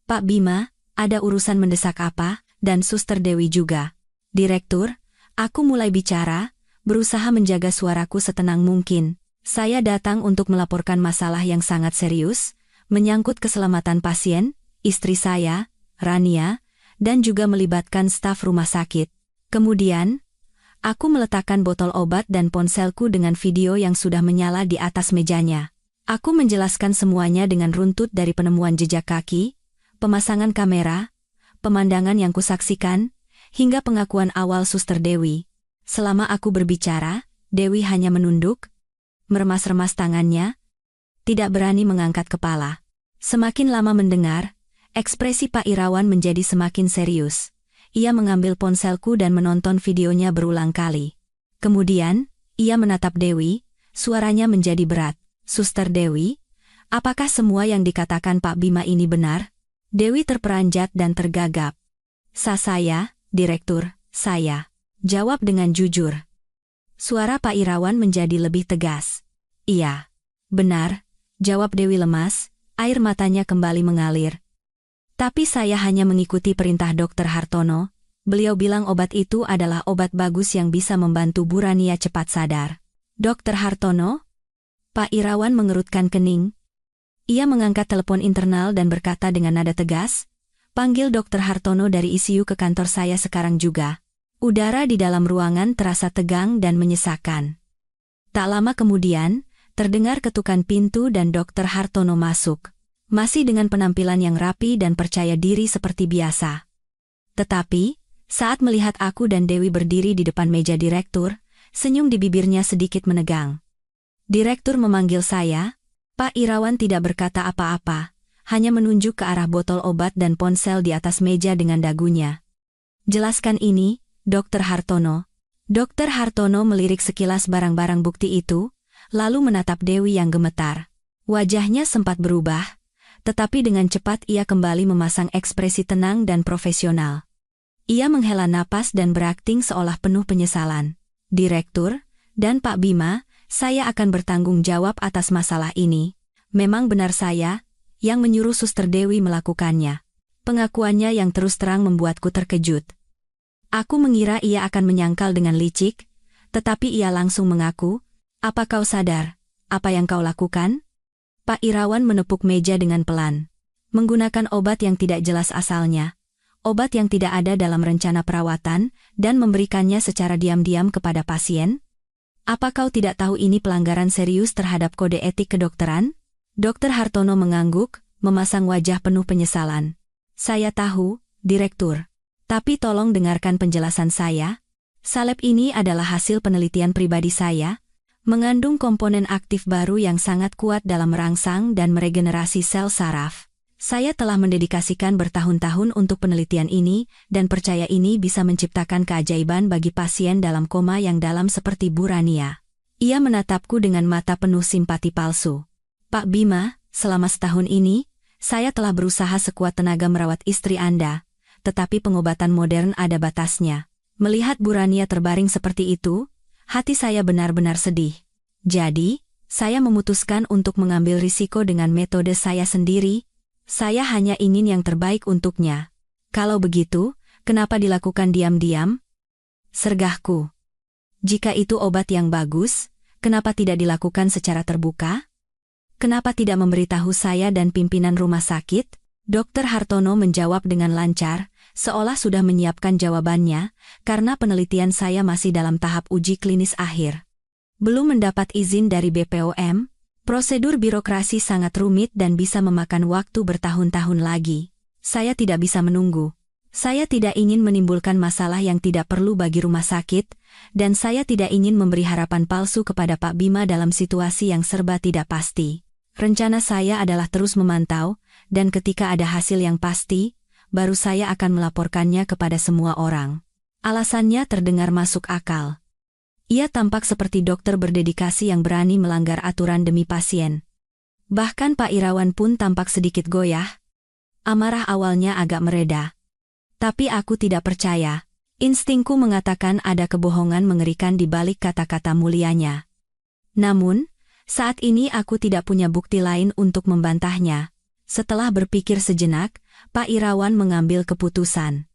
"Pak Bima, ada urusan mendesak apa?" Dan Suster Dewi juga. "Direktur," aku mulai bicara, berusaha menjaga suaraku setenang mungkin. "Saya datang untuk melaporkan masalah yang sangat serius, menyangkut keselamatan pasien, istri saya, Rania, dan juga melibatkan staf rumah sakit." Kemudian, aku meletakkan botol obat dan ponselku dengan video yang sudah menyala di atas mejanya. Aku menjelaskan semuanya dengan runtut dari penemuan jejak kaki, pemasangan kamera, pemandangan yang kusaksikan, hingga pengakuan awal Suster Dewi. Selama aku berbicara, Dewi hanya menunduk, meremas-remas tangannya, tidak berani mengangkat kepala. Semakin lama mendengar, ekspresi Pak Irawan menjadi semakin serius. Ia mengambil ponselku dan menonton videonya berulang kali. Kemudian, ia menatap Dewi, suaranya menjadi berat. "Suster Dewi, apakah semua yang dikatakan Pak Bima ini benar?" Dewi terperanjat dan tergagap. Saya, direktur, saya." Jawab dengan jujur. Suara Pak Irawan menjadi lebih tegas. "Iya, benar," jawab Dewi lemas, air matanya kembali mengalir. "Tapi saya hanya mengikuti perintah Dr. Hartono. Beliau bilang obat itu adalah obat bagus yang bisa membantu Bu Rania cepat sadar." "Dr. Hartono?" Pak Irawan mengerutkan kening. Ia mengangkat telepon internal dan berkata dengan nada tegas, "Panggil Dr. Hartono dari ICU ke kantor saya sekarang juga." Udara di dalam ruangan terasa tegang dan menyesakan. Tak lama kemudian, terdengar ketukan pintu dan Dr. Hartono masuk. Masih dengan penampilan yang rapi dan percaya diri seperti biasa. Tetapi, saat melihat aku dan Dewi berdiri di depan meja direktur, senyum di bibirnya sedikit menegang. Direktur memanggil saya. Pak Irawan tidak berkata apa-apa, hanya menunjuk ke arah botol obat dan ponsel di atas meja dengan dagunya. "Jelaskan ini, Dr. Hartono." Dr. Hartono melirik sekilas barang-barang bukti itu, lalu menatap Dewi yang gemetar. Wajahnya sempat berubah, tetapi dengan cepat ia kembali memasang ekspresi tenang dan profesional. Ia menghela napas dan berakting seolah penuh penyesalan. "Direktur, dan Pak Bima, saya akan bertanggung jawab atas masalah ini. Memang benar saya yang menyuruh Suster Dewi melakukannya." Pengakuannya yang terus terang membuatku terkejut. Aku mengira ia akan menyangkal dengan licik, tetapi ia langsung mengaku, "Apa kau sadar apa yang kau lakukan?" Pak Irawan menepuk meja dengan pelan. "Menggunakan obat yang tidak jelas asalnya, obat yang tidak ada dalam rencana perawatan, dan memberikannya secara diam-diam kepada pasien? Apa kau tidak tahu ini pelanggaran serius terhadap kode etik kedokteran?" Dr. Hartono mengangguk, memasang wajah penuh penyesalan. "Saya tahu, Direktur. Tapi tolong dengarkan penjelasan saya. Salep ini adalah hasil penelitian pribadi saya, mengandung komponen aktif baru yang sangat kuat dalam merangsang dan meregenerasi sel saraf. Saya telah mendedikasikan bertahun-tahun untuk penelitian ini, dan percaya ini bisa menciptakan keajaiban bagi pasien dalam koma yang dalam seperti Bu Rania." Ia menatapku dengan mata penuh simpati palsu. "Pak Bima, selama setahun ini, saya telah berusaha sekuat tenaga merawat istri Anda, tetapi pengobatan modern ada batasnya. Melihat Bu Rania terbaring seperti itu, hati saya benar-benar sedih. Jadi, saya memutuskan untuk mengambil risiko dengan metode saya sendiri. Saya hanya ingin yang terbaik untuknya. Kalau begitu, kenapa dilakukan diam-diam? Sergahku. Jika itu obat yang bagus, kenapa tidak dilakukan secara terbuka? Kenapa tidak memberitahu saya dan pimpinan rumah sakit? Dr. Hartono menjawab dengan lancar, seolah sudah menyiapkan jawabannya, karena penelitian saya masih dalam tahap uji klinis akhir. Belum mendapat izin dari BPOM, prosedur birokrasi sangat rumit dan bisa memakan waktu bertahun-tahun lagi. Saya tidak bisa menunggu. Saya tidak ingin menimbulkan masalah yang tidak perlu bagi rumah sakit, dan saya tidak ingin memberi harapan palsu kepada Pak Bima dalam situasi yang serba tidak pasti. Rencana saya adalah terus memantau, dan ketika ada hasil yang pasti, baru saya akan melaporkannya kepada semua orang. Alasannya terdengar masuk akal. Ia tampak seperti dokter berdedikasi yang berani melanggar aturan demi pasien. Bahkan Pak Irawan pun tampak sedikit goyah. Amarah awalnya agak mereda. Tapi aku tidak percaya. Instingku mengatakan ada kebohongan mengerikan di balik kata-kata mulianya. Namun, saat ini aku tidak punya bukti lain untuk membantahnya. Setelah berpikir sejenak, Pak Irawan mengambil keputusan.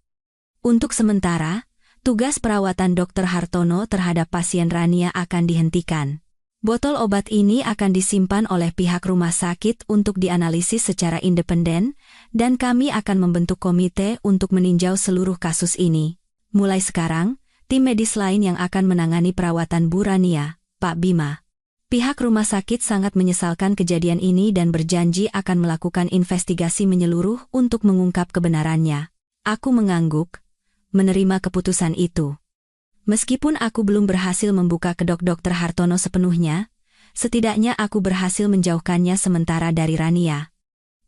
Untuk sementara, tugas perawatan Dr. Hartono terhadap pasien Rania akan dihentikan. Botol obat ini akan disimpan oleh pihak rumah sakit untuk dianalisis secara independen, dan kami akan membentuk komite untuk meninjau seluruh kasus ini. Mulai sekarang, tim medis lain yang akan menangani perawatan Bu Rania, Pak Bima. Pihak rumah sakit sangat menyesalkan kejadian ini dan berjanji akan melakukan investigasi menyeluruh untuk mengungkap kebenarannya. Aku mengangguk, menerima keputusan itu. Meskipun aku belum berhasil membuka kedok Dr. Hartono sepenuhnya, setidaknya aku berhasil menjauhkannya sementara dari Rania.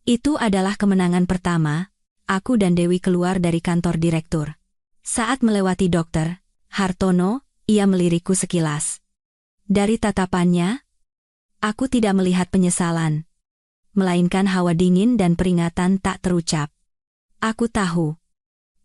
Itu adalah kemenangan pertama. Aku dan Dewi keluar dari kantor direktur. Saat melewati Dr. Hartono, ia melirikku sekilas. Dari tatapannya, aku tidak melihat penyesalan, melainkan hawa dingin dan peringatan tak terucap. Aku tahu,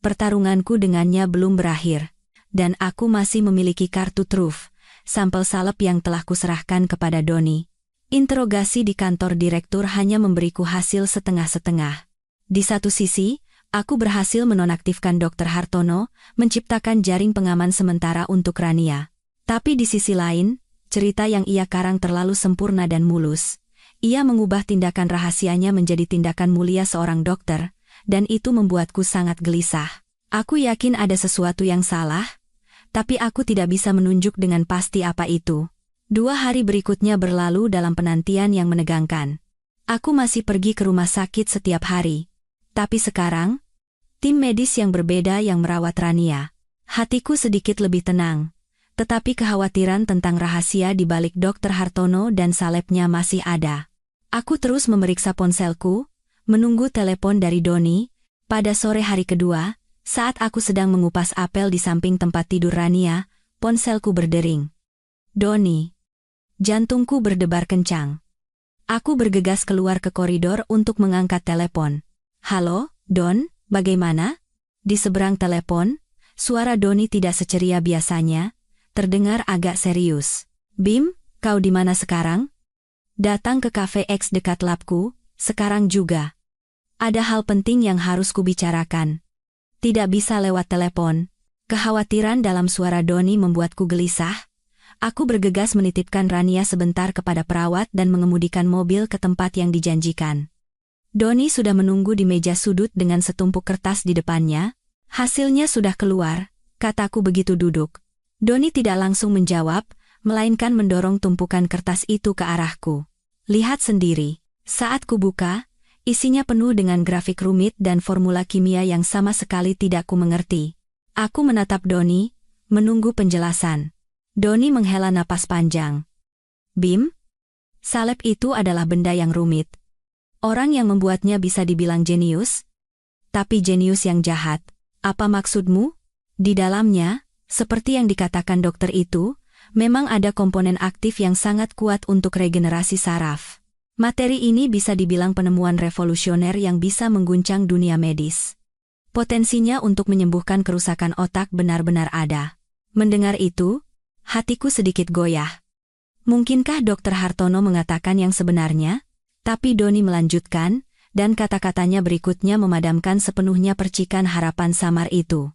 pertarunganku dengannya belum berakhir, dan aku masih memiliki kartu truf, sampel salep yang telah kuserahkan kepada Doni. Interogasi di kantor direktur hanya memberiku hasil setengah-setengah. Di satu sisi, aku berhasil menonaktifkan Dr. Hartono, menciptakan jaring pengaman sementara untuk Rania. Tapi di sisi lain, cerita yang ia karang terlalu sempurna dan mulus. Ia mengubah tindakan rahasianya menjadi tindakan mulia seorang dokter, dan itu membuatku sangat gelisah. Aku yakin ada sesuatu yang salah, tapi aku tidak bisa menunjuk dengan pasti apa itu. 2 hari berikutnya berlalu dalam penantian yang menegangkan. Aku masih pergi ke rumah sakit setiap hari. Tapi sekarang, tim medis yang berbeda yang merawat Rania. Hatiku sedikit lebih tenang. Tetapi kekhawatiran tentang rahasia di balik Dr. Hartono dan salebnya masih ada. Aku terus memeriksa ponselku, menunggu telepon dari Doni. Pada sore hari kedua, saat aku sedang mengupas apel di samping tempat tidur Rania, ponselku berdering. Doni. Jantungku berdebar kencang. Aku bergegas keluar ke koridor untuk mengangkat telepon. Halo, Don, bagaimana? Di seberang telepon, suara Doni tidak seceria biasanya. Terdengar agak serius. Bim, kau di mana sekarang? Datang ke Cafe X dekat labku, sekarang juga. Ada hal penting yang harus kubicarakan. Tidak bisa lewat telepon. Kekhawatiran dalam suara Doni membuatku gelisah. Aku bergegas menitipkan Rania sebentar kepada perawat dan mengemudikan mobil ke tempat yang dijanjikan. Doni sudah menunggu di meja sudut dengan setumpuk kertas di depannya. Hasilnya sudah keluar, kataku begitu duduk. Doni tidak langsung menjawab, melainkan mendorong tumpukan kertas itu ke arahku. Lihat sendiri. Saat kubuka, isinya penuh dengan grafik rumit dan formula kimia yang sama sekali tidak ku mengerti. Aku menatap Doni, menunggu penjelasan. Doni menghela napas panjang. Bim, salep itu adalah benda yang rumit. Orang yang membuatnya bisa dibilang jenius, tapi jenius yang jahat. Apa maksudmu? Di dalamnya, seperti yang dikatakan dokter itu, memang ada komponen aktif yang sangat kuat untuk regenerasi saraf. Materi ini bisa dibilang penemuan revolusioner yang bisa mengguncang dunia medis. Potensinya untuk menyembuhkan kerusakan otak benar-benar ada. Mendengar itu, hatiku sedikit goyah. Mungkinkah Dr. Hartono mengatakan yang sebenarnya? Tapi Doni melanjutkan, dan kata-katanya berikutnya memadamkan sepenuhnya percikan harapan samar itu.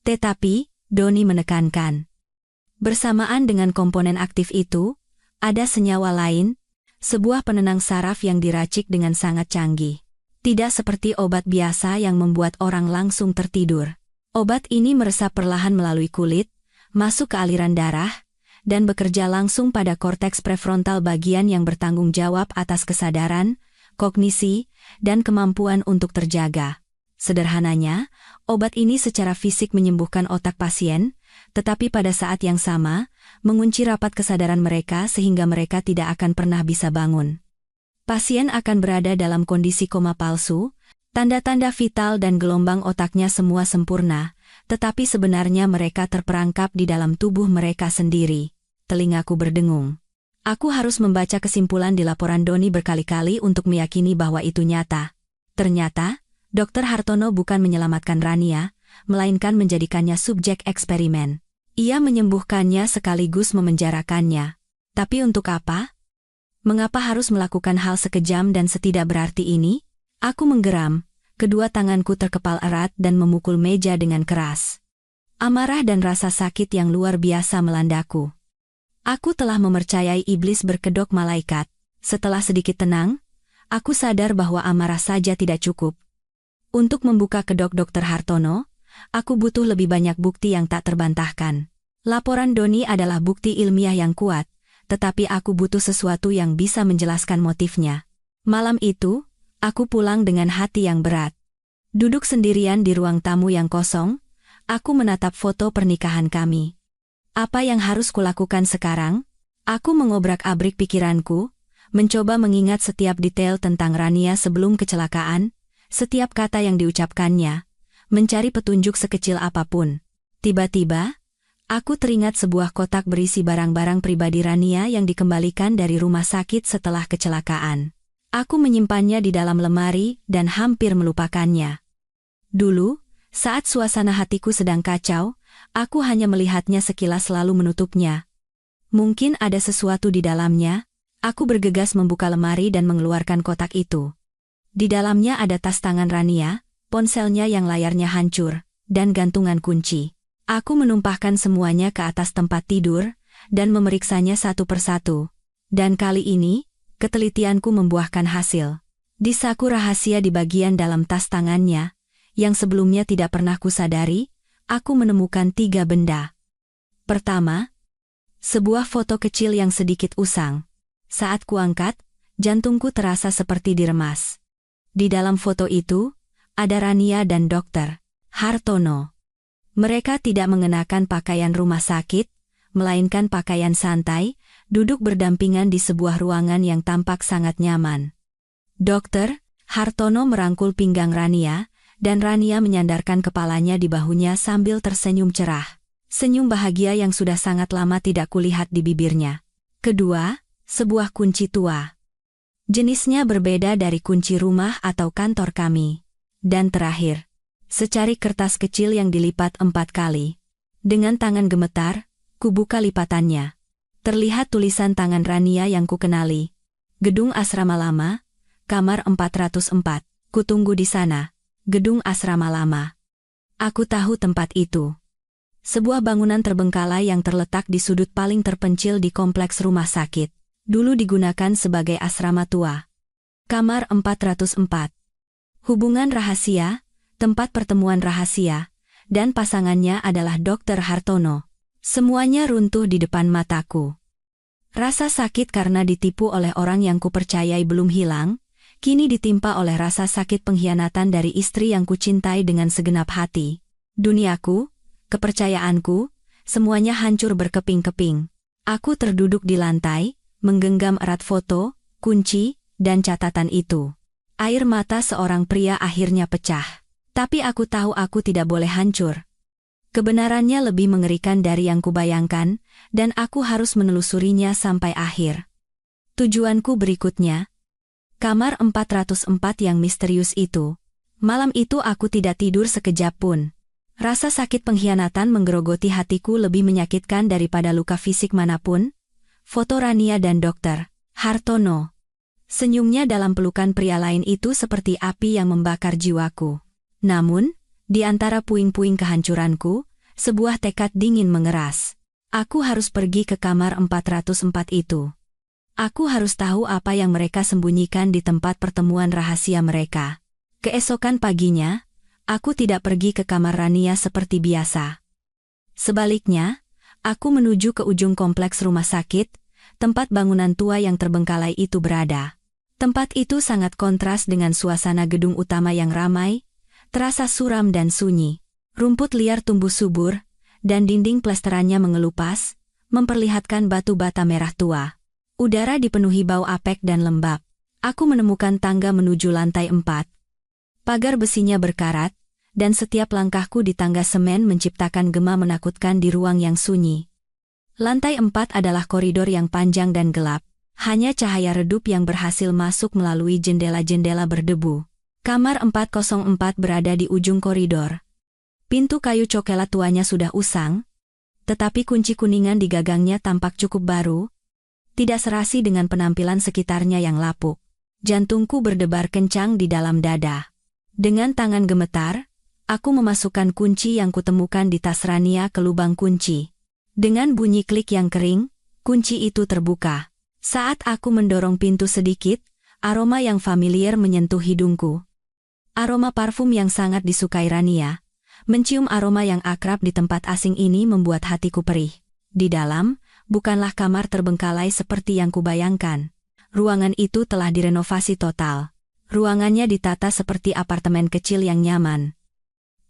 Tetapi, Doni menekankan. Bersamaan dengan komponen aktif itu, ada senyawa lain, sebuah penenang saraf yang diracik dengan sangat canggih. Tidak seperti obat biasa yang membuat orang langsung tertidur. Obat ini meresap perlahan melalui kulit, masuk ke aliran darah, dan bekerja langsung pada korteks prefrontal bagian yang bertanggung jawab atas kesadaran, kognisi, dan kemampuan untuk terjaga. Sederhananya, obat ini secara fisik menyembuhkan otak pasien, tetapi pada saat yang sama, mengunci rapat kesadaran mereka sehingga mereka tidak akan pernah bisa bangun. Pasien akan berada dalam kondisi koma palsu, tanda-tanda vital dan gelombang otaknya semua sempurna, tetapi sebenarnya mereka terperangkap di dalam tubuh mereka sendiri. Telingaku berdengung. Aku harus membaca kesimpulan di laporan Doni berkali-kali untuk meyakini bahwa itu nyata. Ternyata, Dr. Hartono bukan menyelamatkan Rania, melainkan menjadikannya subjek eksperimen. Ia menyembuhkannya sekaligus memenjarakannya. Tapi untuk apa? Mengapa harus melakukan hal sekejam dan setidak berarti ini? Aku menggeram, kedua tanganku terkepal erat dan memukul meja dengan keras. Amarah dan rasa sakit yang luar biasa melandaku. Aku telah mempercayai iblis berkedok malaikat. Setelah sedikit tenang, aku sadar bahwa amarah saja tidak cukup. Untuk membuka kedok Dr. Hartono, aku butuh lebih banyak bukti yang tak terbantahkan. Laporan Doni adalah bukti ilmiah yang kuat, tetapi aku butuh sesuatu yang bisa menjelaskan motifnya. Malam itu, aku pulang dengan hati yang berat. Duduk sendirian di ruang tamu yang kosong, aku menatap foto pernikahan kami. Apa yang harus kulakukan sekarang? Aku mengobrak-abrik pikiranku, mencoba mengingat setiap detail tentang Rania sebelum kecelakaan, setiap kata yang diucapkannya, mencari petunjuk sekecil apapun. Tiba-tiba, aku teringat sebuah kotak berisi barang-barang pribadi Rania yang dikembalikan dari rumah sakit setelah kecelakaan. Aku menyimpannya di dalam lemari dan hampir melupakannya. Dulu, saat suasana hatiku sedang kacau, aku hanya melihatnya sekilas lalu menutupnya. Mungkin ada sesuatu di dalamnya. Aku bergegas membuka lemari dan mengeluarkan kotak itu. Di dalamnya ada tas tangan Rania, ponselnya yang layarnya hancur, dan gantungan kunci. Aku menumpahkan semuanya ke atas tempat tidur, dan memeriksanya satu persatu. Dan kali ini, ketelitianku membuahkan hasil. Di saku rahasia di bagian dalam tas tangannya, yang sebelumnya tidak pernah kusadari, aku menemukan 3 benda. Pertama, sebuah foto kecil yang sedikit usang. Saat kuangkat, jantungku terasa seperti diremas. Di dalam foto itu, ada Rania dan Dr. Hartono. Mereka tidak mengenakan pakaian rumah sakit, melainkan pakaian santai, duduk berdampingan di sebuah ruangan yang tampak sangat nyaman. Dr. Hartono merangkul pinggang Rania, dan Rania menyandarkan kepalanya di bahunya sambil tersenyum cerah. Senyum bahagia yang sudah sangat lama tidak kulihat di bibirnya. Kedua, sebuah kunci tua. Jenisnya berbeda dari kunci rumah atau kantor kami. Dan terakhir, secari kertas kecil yang dilipat 4 kali. Dengan tangan gemetar, kubuka lipatannya. Terlihat tulisan tangan Rania yang kukenali. Gedung Asrama Lama, kamar 404. Kutunggu di sana. Gedung Asrama Lama. Aku tahu tempat itu. Sebuah bangunan terbengkalai yang terletak di sudut paling terpencil di kompleks rumah sakit. Dulu digunakan sebagai asrama tua. Kamar 404. Hubungan rahasia, tempat pertemuan rahasia, dan pasangannya adalah Dr. Hartono. Semuanya runtuh di depan mataku. Rasa sakit karena ditipu oleh orang yang kupercayai belum hilang, kini ditimpa oleh rasa sakit pengkhianatan dari istri yang kucintai dengan segenap hati. Duniaku, kepercayaanku, semuanya hancur berkeping-keping. Aku terduduk di lantai, menggenggam erat foto, kunci, dan catatan itu. Air mata seorang pria akhirnya pecah. Tapi aku tahu aku tidak boleh hancur. Kebenarannya lebih mengerikan dari yang kubayangkan, dan aku harus menelusurinya sampai akhir. Tujuanku berikutnya, kamar 404 yang misterius itu. Malam itu aku tidak tidur sekejap pun. Rasa sakit pengkhianatan menggerogoti hatiku lebih menyakitkan daripada luka fisik manapun. Foto Rania dan Dr. Hartono. Senyumnya dalam pelukan pria lain itu seperti api yang membakar jiwaku. Namun, di antara puing-puing kehancuranku, sebuah tekad dingin mengeras. Aku harus pergi ke kamar 404 itu. Aku harus tahu apa yang mereka sembunyikan di tempat pertemuan rahasia mereka. Keesokan paginya, aku tidak pergi ke kamar Rania seperti biasa. Sebaliknya, aku menuju ke ujung kompleks rumah sakit, tempat bangunan tua yang terbengkalai itu berada. Tempat itu sangat kontras dengan suasana gedung utama yang ramai, terasa suram dan sunyi. Rumput liar tumbuh subur, dan dinding plesterannya mengelupas, memperlihatkan batu bata merah tua. Udara dipenuhi bau apek dan lembab. Aku menemukan tangga menuju lantai 4. Pagar besinya berkarat, dan setiap langkahku di tangga semen menciptakan gema menakutkan di ruang yang sunyi. Lantai 4 adalah koridor yang panjang dan gelap. Hanya cahaya redup yang berhasil masuk melalui jendela-jendela berdebu. Kamar 404 berada di ujung koridor. Pintu kayu coklat tuanya sudah usang, tetapi kunci kuningan di gagangnya tampak cukup baru, tidak serasi dengan penampilan sekitarnya yang lapuk. Jantungku berdebar kencang di dalam dada. Dengan tangan gemetar, aku memasukkan kunci yang kutemukan di tas Rania ke lubang kunci. Dengan bunyi klik yang kering, kunci itu terbuka. Saat aku mendorong pintu sedikit, aroma yang familiar menyentuh hidungku. Aroma parfum yang sangat disukai Rania. Mencium aroma yang akrab di tempat asing ini membuat hatiku perih. Di dalam, bukanlah kamar terbengkalai seperti yang kubayangkan. Ruangan itu telah direnovasi total. Ruangannya ditata seperti apartemen kecil yang nyaman.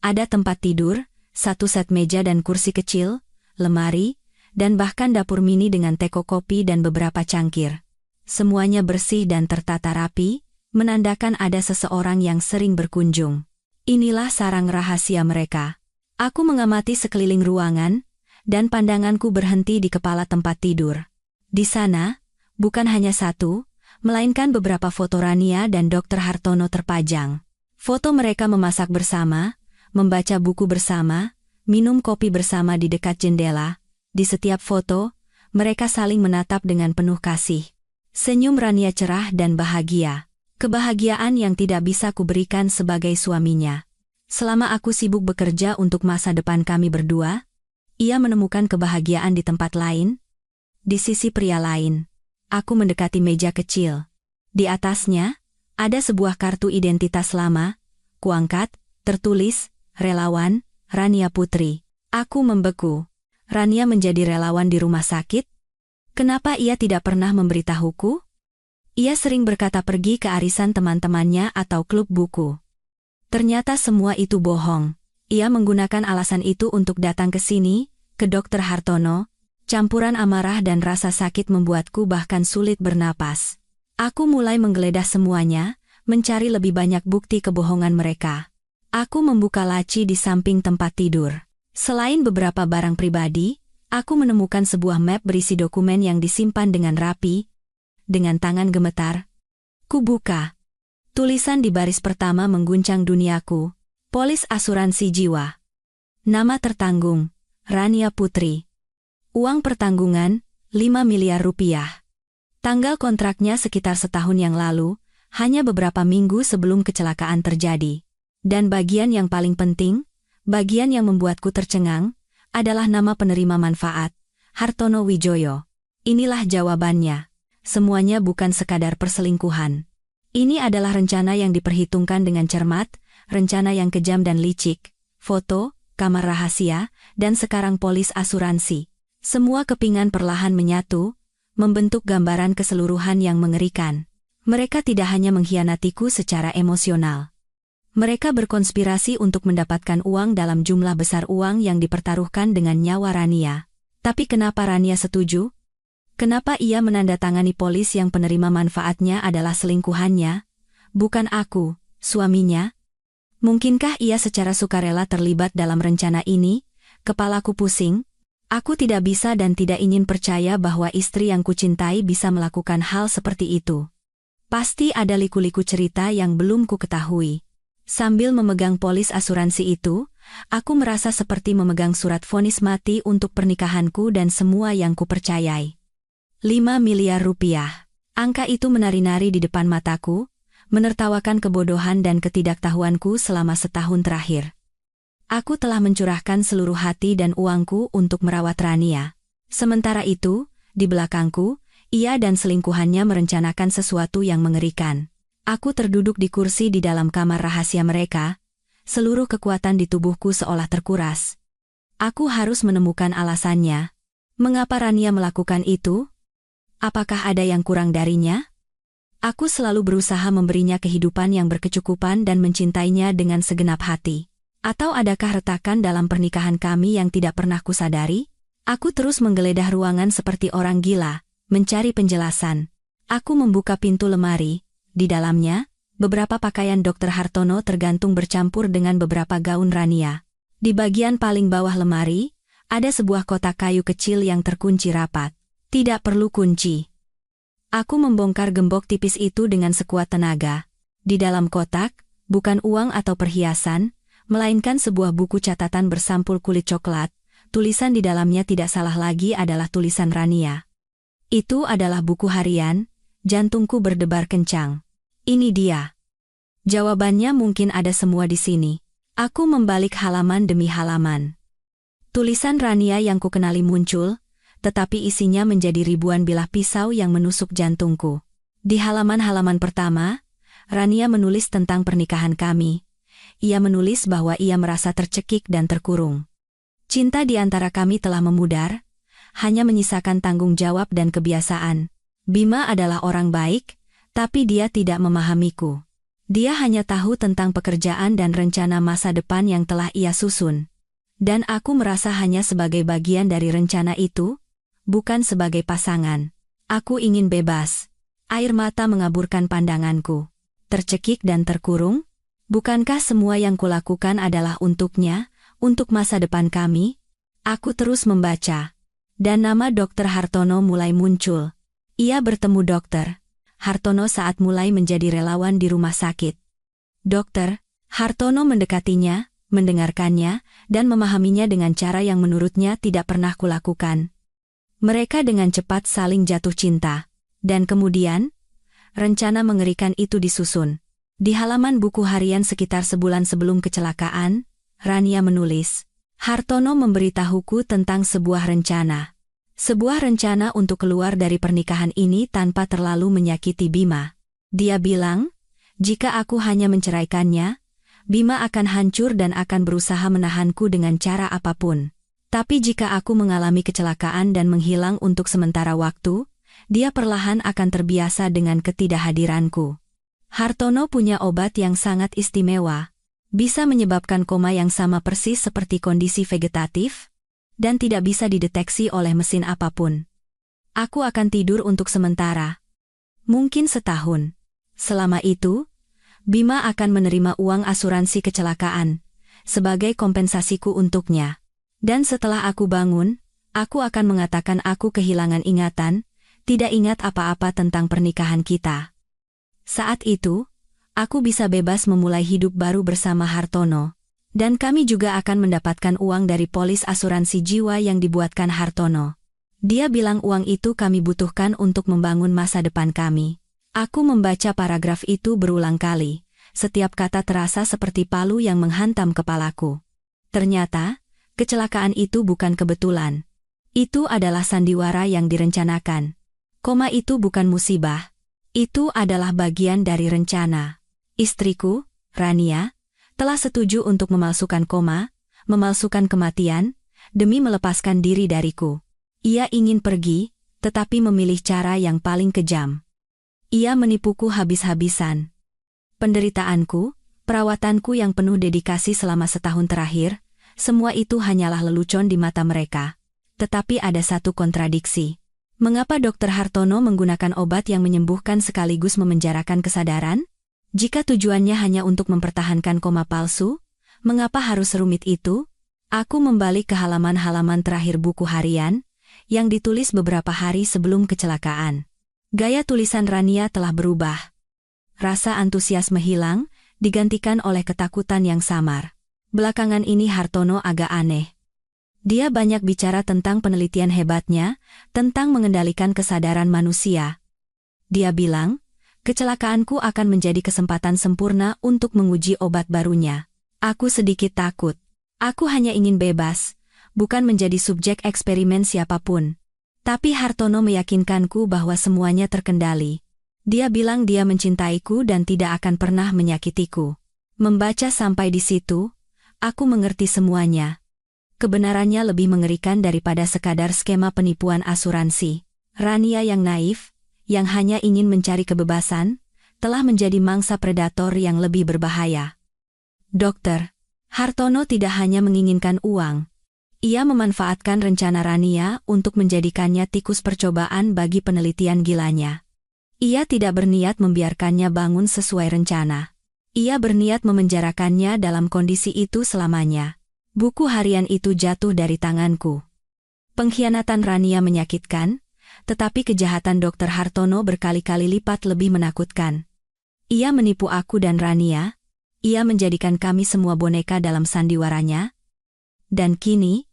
Ada tempat tidur, satu set meja dan kursi kecil, lemari, dan bahkan dapur mini dengan teko kopi dan beberapa cangkir. Semuanya bersih dan tertata rapi, menandakan ada seseorang yang sering berkunjung. Inilah sarang rahasia mereka. Aku mengamati sekeliling ruangan, dan pandanganku berhenti di kepala tempat tidur. Di sana, bukan hanya satu, melainkan beberapa foto Rania dan Dr. Hartono terpajang. Foto mereka memasak bersama, membaca buku bersama, minum kopi bersama di dekat jendela. Di setiap foto, mereka saling menatap dengan penuh kasih. Senyum Rania cerah dan bahagia. Kebahagiaan yang tidak bisa kuberikan sebagai suaminya. Selama aku sibuk bekerja untuk masa depan kami berdua, ia menemukan kebahagiaan di tempat lain. Di sisi pria lain, aku mendekati meja kecil. Di atasnya, ada sebuah kartu identitas lama. Kuangkat, tertulis, relawan, Rania Putri. Aku membeku. Rania menjadi relawan di rumah sakit? Kenapa ia tidak pernah memberitahuku? Ia sering berkata pergi ke arisan teman-temannya atau klub buku. Ternyata semua itu bohong. Ia menggunakan alasan itu untuk datang ke sini, ke Dr. Hartono. Campuran amarah dan rasa sakit membuatku bahkan sulit bernapas. Aku mulai menggeledah semuanya, mencari lebih banyak bukti kebohongan mereka. Aku membuka laci di samping tempat tidur. Selain beberapa barang pribadi, aku menemukan sebuah map berisi dokumen yang disimpan dengan rapi. Dengan tangan gemetar, ku buka. Tulisan di baris pertama mengguncang duniaku. Polis asuransi jiwa. Nama tertanggung, Rania Putri. Uang pertanggungan, 5 miliar rupiah. Tanggal kontraknya sekitar setahun yang lalu, hanya beberapa minggu sebelum kecelakaan terjadi. Dan bagian yang paling penting, bagian yang membuatku tercengang, adalah nama penerima manfaat, Hartono Wijoyo. Inilah jawabannya. Semuanya bukan sekadar perselingkuhan. Ini adalah rencana yang diperhitungkan dengan cermat, rencana yang kejam dan licik. Foto, kamar rahasia, dan sekarang polis asuransi. Semua kepingan perlahan menyatu, membentuk gambaran keseluruhan yang mengerikan. Mereka tidak hanya mengkhianatiku secara emosional. Mereka berkonspirasi untuk mendapatkan uang dalam jumlah besar uang yang dipertaruhkan dengan nyawa Rania. Tapi kenapa Rania setuju? Kenapa ia menandatangani polis yang penerima manfaatnya adalah selingkuhannya, bukan aku, suaminya? Mungkinkah ia secara sukarela terlibat dalam rencana ini? Kepalaku pusing. Aku tidak bisa dan tidak ingin percaya bahwa istri yang kucintai bisa melakukan hal seperti itu. Pasti ada liku-liku cerita yang belum ku ketahui. Sambil memegang polis asuransi itu, aku merasa seperti memegang surat vonis mati untuk pernikahanku dan semua yang kupercayai. 5 miliar rupiah. Angka itu menari-nari di depan mataku, menertawakan kebodohan dan ketidaktahuanku selama setahun terakhir. Aku telah mencurahkan seluruh hati dan uangku untuk merawat Rania. Sementara itu, di belakangku, ia dan selingkuhannya merencanakan sesuatu yang mengerikan. Aku terduduk di kursi di dalam kamar rahasia mereka, seluruh kekuatan di tubuhku seolah terkuras. Aku harus menemukan alasannya. Mengapa Rania melakukan itu? Apakah ada yang kurang darinya? Aku selalu berusaha memberinya kehidupan yang berkecukupan dan mencintainya dengan segenap hati. Atau adakah retakan dalam pernikahan kami yang tidak pernah kusadari? Aku terus menggeledah ruangan seperti orang gila, mencari penjelasan. Aku membuka pintu lemari. Di dalamnya, beberapa pakaian Dr. Hartono tergantung bercampur dengan beberapa gaun Rania. Di bagian paling bawah lemari, ada sebuah kotak kayu kecil yang terkunci rapat. Tidak perlu kunci. Aku membongkar gembok tipis itu dengan sekuat tenaga. Di dalam kotak, bukan uang atau perhiasan, melainkan sebuah buku catatan bersampul kulit coklat. Tulisan di dalamnya tidak salah lagi adalah tulisan Rania. Itu adalah buku harian. Jantungku berdebar kencang. Ini dia. Jawabannya mungkin ada semua di sini. Aku membalik halaman demi halaman. Tulisan Rania yang kukenali muncul, tetapi isinya menjadi ribuan bilah pisau yang menusuk jantungku. Di halaman-halaman pertama, Rania menulis tentang pernikahan kami. Ia menulis bahwa ia merasa tercekik dan terkurung. Cinta di antara kami telah memudar, hanya menyisakan tanggung jawab dan kebiasaan. Bima adalah orang baik, tapi dia tidak memahamiku. Dia hanya tahu tentang pekerjaan dan rencana masa depan yang telah ia susun. Dan aku merasa hanya sebagai bagian dari rencana itu, bukan sebagai pasangan. Aku ingin bebas. Air mata mengaburkan pandanganku. Tercekik dan terkurung? Bukankah semua yang kulakukan adalah untuknya, untuk masa depan kami? Aku terus membaca. Dan nama Dr. Hartono mulai muncul. Ia bertemu Dr. Hartono saat mulai menjadi relawan di rumah sakit. Dr. Hartono mendekatinya, mendengarkannya, dan memahaminya dengan cara yang menurutnya tidak pernah kulakukan. Mereka dengan cepat saling jatuh cinta. Dan kemudian, rencana mengerikan itu disusun. Di halaman buku harian sekitar sebulan sebelum kecelakaan, Rania menulis, Hartono memberitahuku tentang sebuah rencana. Sebuah rencana untuk keluar dari pernikahan ini tanpa terlalu menyakiti Bima. Dia bilang, jika aku hanya menceraikannya, Bima akan hancur dan akan berusaha menahanku dengan cara apapun. Tapi jika aku mengalami kecelakaan dan menghilang untuk sementara waktu, dia perlahan akan terbiasa dengan ketidakhadiranku. Hartono punya obat yang sangat istimewa. Bisa menyebabkan koma yang sama persis seperti kondisi vegetatif, dan tidak bisa dideteksi oleh mesin apapun. Aku akan tidur untuk sementara. Mungkin setahun. Selama itu, Bima akan menerima uang asuransi kecelakaan, sebagai kompensasiku untuknya. Dan setelah aku bangun, aku akan mengatakan aku kehilangan ingatan, tidak ingat apa-apa tentang pernikahan kita. Saat itu, aku bisa bebas memulai hidup baru bersama Hartono. Dan kami juga akan mendapatkan uang dari polis asuransi jiwa yang dibuatkan Hartono. Dia bilang uang itu kami butuhkan untuk membangun masa depan kami. Aku membaca paragraf itu berulang kali. Setiap kata terasa seperti palu yang menghantam kepalaku. Ternyata, kecelakaan itu bukan kebetulan. Itu adalah sandiwara yang direncanakan. Koma itu bukan musibah. Itu adalah bagian dari rencana. Istriku, Rania, telah setuju untuk memalsukan koma, memalsukan kematian, demi melepaskan diri dariku. Ia ingin pergi, tetapi memilih cara yang paling kejam. Ia menipuku habis-habisan. Penderitaanku, perawatanku yang penuh dedikasi selama setahun terakhir, semua itu hanyalah lelucon di mata mereka. Tetapi ada satu kontradiksi. Mengapa Dr. Hartono menggunakan obat yang menyembuhkan sekaligus memenjarakan kesadaran? Jika tujuannya hanya untuk mempertahankan koma palsu, mengapa harus serumit itu? Aku membalik ke halaman-halaman terakhir buku harian, yang ditulis beberapa hari sebelum kecelakaan. Gaya tulisan Rania telah berubah. Rasa antusiasme hilang, digantikan oleh ketakutan yang samar. Belakangan ini Hartono agak aneh. Dia banyak bicara tentang penelitian hebatnya, tentang mengendalikan kesadaran manusia. Dia bilang, kecelakaanku akan menjadi kesempatan sempurna untuk menguji obat barunya. Aku sedikit takut. Aku hanya ingin bebas, bukan menjadi subjek eksperimen siapapun. Tapi Hartono meyakinkanku bahwa semuanya terkendali. Dia bilang dia mencintaiku dan tidak akan pernah menyakitiku. Membaca sampai di situ, aku mengerti semuanya. Kebenarannya lebih mengerikan daripada sekadar skema penipuan asuransi. Rania yang naif, yang hanya ingin mencari kebebasan, telah menjadi mangsa predator yang lebih berbahaya. Dokter, Hartono tidak hanya menginginkan uang. Ia memanfaatkan rencana Rania untuk menjadikannya tikus percobaan bagi penelitian gilanya. Ia tidak berniat membiarkannya bangun sesuai rencana. Ia berniat memenjarakannya dalam kondisi itu selamanya. Buku harian itu jatuh dari tanganku. Pengkhianatan Rania menyakitkan, tetapi kejahatan Dr. Hartono berkali-kali lipat lebih menakutkan. Ia menipu aku dan Rania, ia menjadikan kami semua boneka dalam sandiwaranya. Dan kini,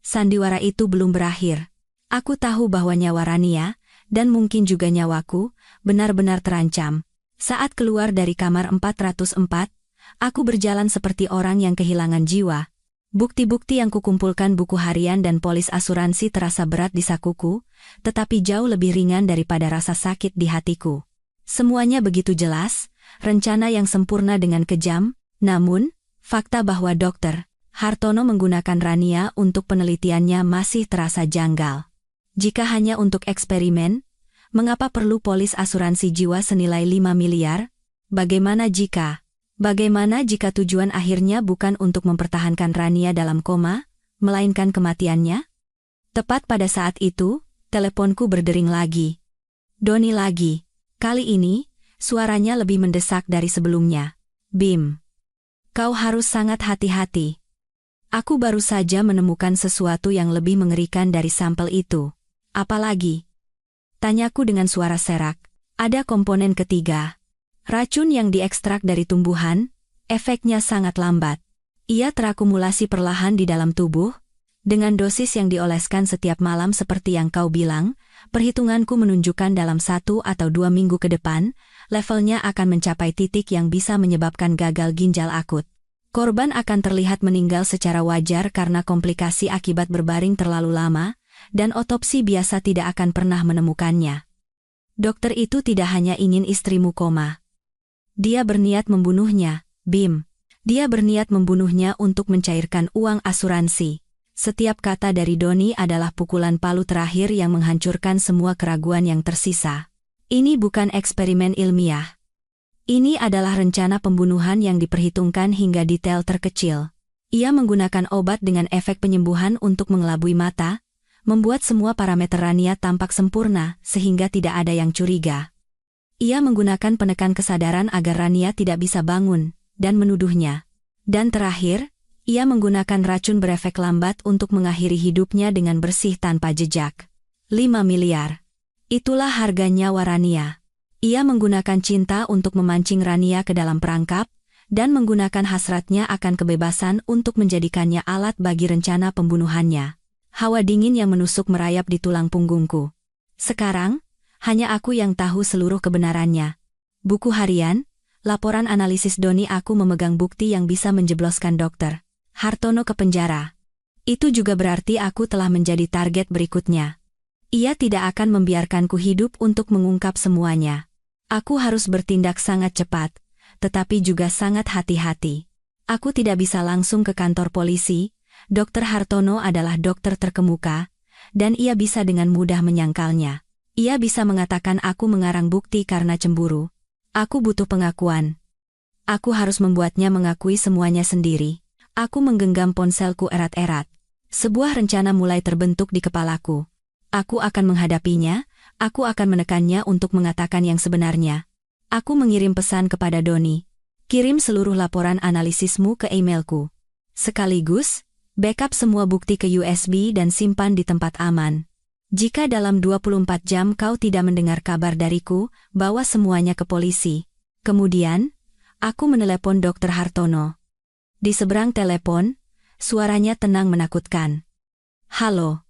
sandiwara itu belum berakhir. Aku tahu bahwa nyawa Rania, dan mungkin juga nyawaku, benar-benar terancam. Saat keluar dari kamar 404, aku berjalan seperti orang yang kehilangan jiwa. Bukti-bukti yang kukumpulkan buku harian dan polis asuransi terasa berat di sakuku, tetapi jauh lebih ringan daripada rasa sakit di hatiku. Semuanya begitu jelas, rencana yang sempurna dengan kejam, namun, fakta bahwa Dr. Hartono menggunakan Rania untuk penelitiannya masih terasa janggal. Jika hanya untuk eksperimen, mengapa perlu polis asuransi jiwa senilai 5 miliar? Bagaimana jika tujuan akhirnya bukan untuk mempertahankan Rania dalam koma, melainkan kematiannya? Tepat pada saat itu, teleponku berdering lagi. Doni lagi. Kali ini, suaranya lebih mendesak dari sebelumnya. Bim. Kau harus sangat hati-hati. Aku baru saja menemukan sesuatu yang lebih mengerikan dari sampel itu. Apalagi? Tanyaku dengan suara serak. Ada komponen ketiga. Racun yang diekstrak dari tumbuhan, efeknya sangat lambat. Ia terakumulasi perlahan di dalam tubuh, dengan dosis yang dioleskan setiap malam seperti yang kau bilang, perhitunganku menunjukkan dalam 1 atau 2 minggu ke depan, levelnya akan mencapai titik yang bisa menyebabkan gagal ginjal akut. Korban akan terlihat meninggal secara wajar karena komplikasi akibat berbaring terlalu lama, dan otopsi biasa tidak akan pernah menemukannya. Dokter itu tidak hanya ingin istrimu koma. Dia berniat membunuhnya, Bim. Dia berniat membunuhnya untuk mencairkan uang asuransi. Setiap kata dari Doni adalah pukulan palu terakhir yang menghancurkan semua keraguan yang tersisa. Ini bukan eksperimen ilmiah. Ini adalah rencana pembunuhan yang diperhitungkan hingga detail terkecil. Ia menggunakan obat dengan efek penyembuhan untuk mengelabui mata, membuat semua parameter Rania tampak sempurna sehingga tidak ada yang curiga. Ia menggunakan penekan kesadaran agar Rania tidak bisa bangun, dan menuduhnya. Dan terakhir, ia menggunakan racun berefek lambat untuk mengakhiri hidupnya dengan bersih tanpa jejak. 5 miliar. Itulah harga nyawa Rania. Ia menggunakan cinta untuk memancing Rania ke dalam perangkap, dan menggunakan hasratnya akan kebebasan untuk menjadikannya alat bagi rencana pembunuhannya. Hawa dingin yang menusuk merayap di tulang punggungku. Sekarang, hanya aku yang tahu seluruh kebenarannya. Buku harian, laporan analisis Doni, aku memegang bukti yang bisa menjebloskan Dr. Hartono ke penjara. Itu juga berarti aku telah menjadi target berikutnya. Ia tidak akan membiarkanku hidup untuk mengungkap semuanya. Aku harus bertindak sangat cepat, tetapi juga sangat hati-hati. Aku tidak bisa langsung ke kantor polisi. Dr. Hartono adalah dokter terkemuka, dan ia bisa dengan mudah menyangkalnya. Ia bisa mengatakan aku mengarang bukti karena cemburu. Aku butuh pengakuan. Aku harus membuatnya mengakui semuanya sendiri. Aku menggenggam ponselku erat-erat. Sebuah rencana mulai terbentuk di kepalaku. Aku akan menghadapinya, aku akan menekannya untuk mengatakan yang sebenarnya. Aku mengirim pesan kepada Doni. Kirim seluruh laporan analisismu ke emailku. Sekaligus, backup semua bukti ke USB dan simpan di tempat aman. Jika dalam 24 jam kau tidak mendengar kabar dariku, bawa semuanya ke polisi. Kemudian, Aku menelepon Dr. Hartono. Di seberang telepon, suaranya tenang menakutkan. Halo,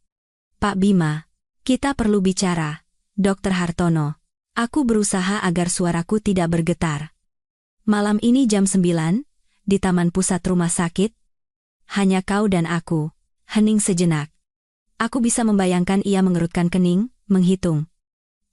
Pak Bima. Kita perlu bicara, Dr. Hartono. Aku berusaha agar suaraku tidak bergetar. Malam ini jam 9, di Taman Pusat Rumah Sakit. Hanya kau dan aku. Hening sejenak. Aku bisa membayangkan ia mengerutkan kening, menghitung.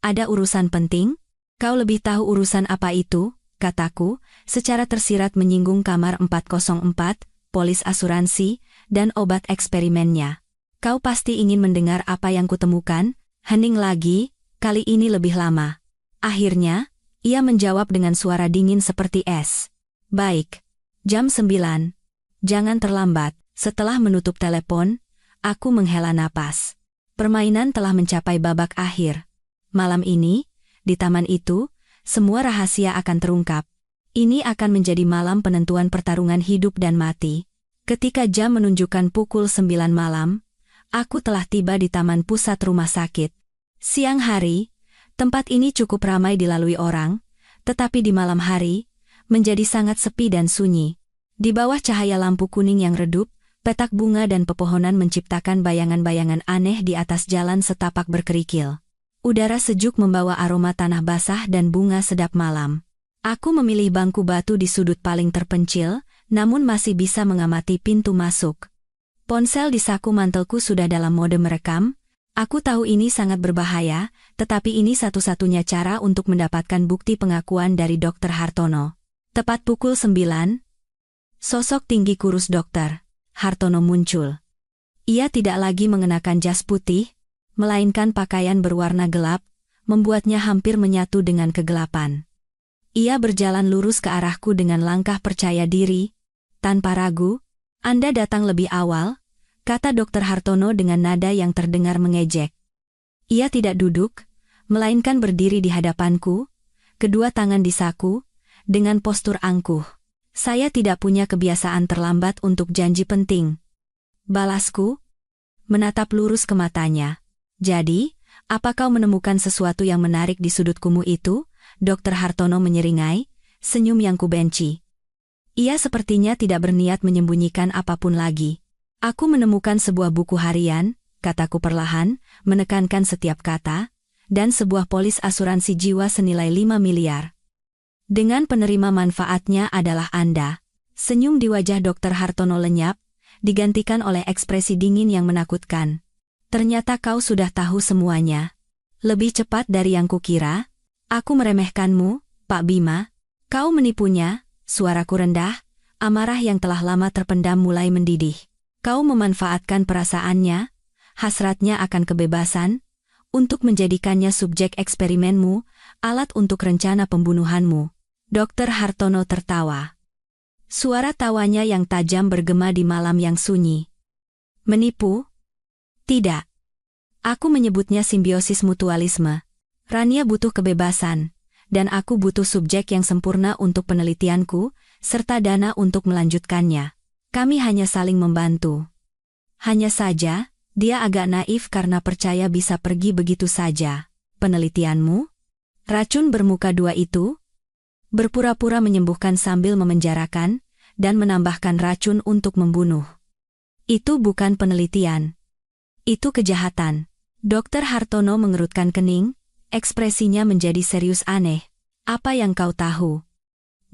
Ada urusan penting? Kau lebih tahu urusan apa itu, kataku, secara tersirat menyinggung kamar 404, polis asuransi, dan obat eksperimennya. Kau pasti ingin mendengar apa yang kutemukan. Hening lagi, kali ini lebih lama. Akhirnya, ia menjawab dengan suara dingin seperti es. Baik. Jam 9. Jangan terlambat. Setelah menutup telepon, aku menghela napas. Permainan telah mencapai babak akhir. Malam ini, di taman itu, semua rahasia akan terungkap. Ini akan menjadi malam penentuan pertarungan hidup dan mati. Ketika jam menunjukkan pukul 9 malam, aku telah tiba di Taman Pusat Rumah Sakit. Siang hari, tempat ini cukup ramai dilalui orang, tetapi di malam hari, menjadi sangat sepi dan sunyi. Di bawah cahaya lampu kuning yang redup, petak bunga dan pepohonan menciptakan bayangan-bayangan aneh di atas jalan setapak berkerikil. Udara sejuk membawa aroma tanah basah dan bunga sedap malam. Aku memilih bangku batu di sudut paling terpencil, namun masih bisa mengamati pintu masuk. Ponsel di saku mantelku sudah dalam mode merekam. Aku tahu ini sangat berbahaya, tetapi ini satu-satunya cara untuk mendapatkan bukti pengakuan dari Dr. Hartono. Tepat pukul 9, sosok tinggi kurus Dr. Hartono muncul. Ia tidak lagi mengenakan jas putih, melainkan pakaian berwarna gelap, membuatnya hampir menyatu dengan kegelapan. Ia berjalan lurus ke arahku dengan langkah percaya diri, tanpa ragu. Anda datang lebih awal, kata Dr. Hartono dengan nada yang terdengar mengejek. Ia tidak duduk, melainkan berdiri di hadapanku, kedua tangan di saku, dengan postur angkuh. Saya tidak punya kebiasaan terlambat untuk janji penting. Balasku, menatap lurus ke matanya. Jadi, apa kau menemukan sesuatu yang menarik di sudut kumuh itu? Dr. Hartono menyeringai, senyum yang kubenci. Ia sepertinya tidak berniat menyembunyikan apapun lagi. Aku menemukan sebuah buku harian, kataku perlahan, menekankan setiap kata, dan sebuah polis asuransi jiwa senilai 5 miliar. Dengan penerima manfaatnya adalah Anda. Senyum di wajah Dr. Hartono lenyap, digantikan oleh ekspresi dingin yang menakutkan. Ternyata kau sudah tahu semuanya. Lebih cepat dari yang kukira. Aku meremehkanmu, Pak Bima. Kau menipunya. Suaraku rendah, amarah yang telah lama terpendam mulai mendidih. Kau memanfaatkan perasaannya, hasratnya akan kebebasan, untuk menjadikannya subjek eksperimenmu, alat untuk rencana pembunuhanmu. Dr. Hartono tertawa. Suara tawanya yang tajam bergema di malam yang sunyi. Menipu? Tidak. Aku menyebutnya simbiosis mutualisme. Rania butuh kebebasan. Dan aku butuh subjek yang sempurna untuk penelitianku, serta dana untuk melanjutkannya. Kami hanya saling membantu. Hanya saja, dia agak naif karena percaya bisa pergi begitu saja. Penelitianmu? Racun bermuka dua itu? Berpura-pura menyembuhkan sambil memenjarakan, dan menambahkan racun untuk membunuh. Itu bukan penelitian. Itu kejahatan. Dr. Hartono mengerutkan kening. Ekspresinya menjadi serius aneh. Apa yang kau tahu?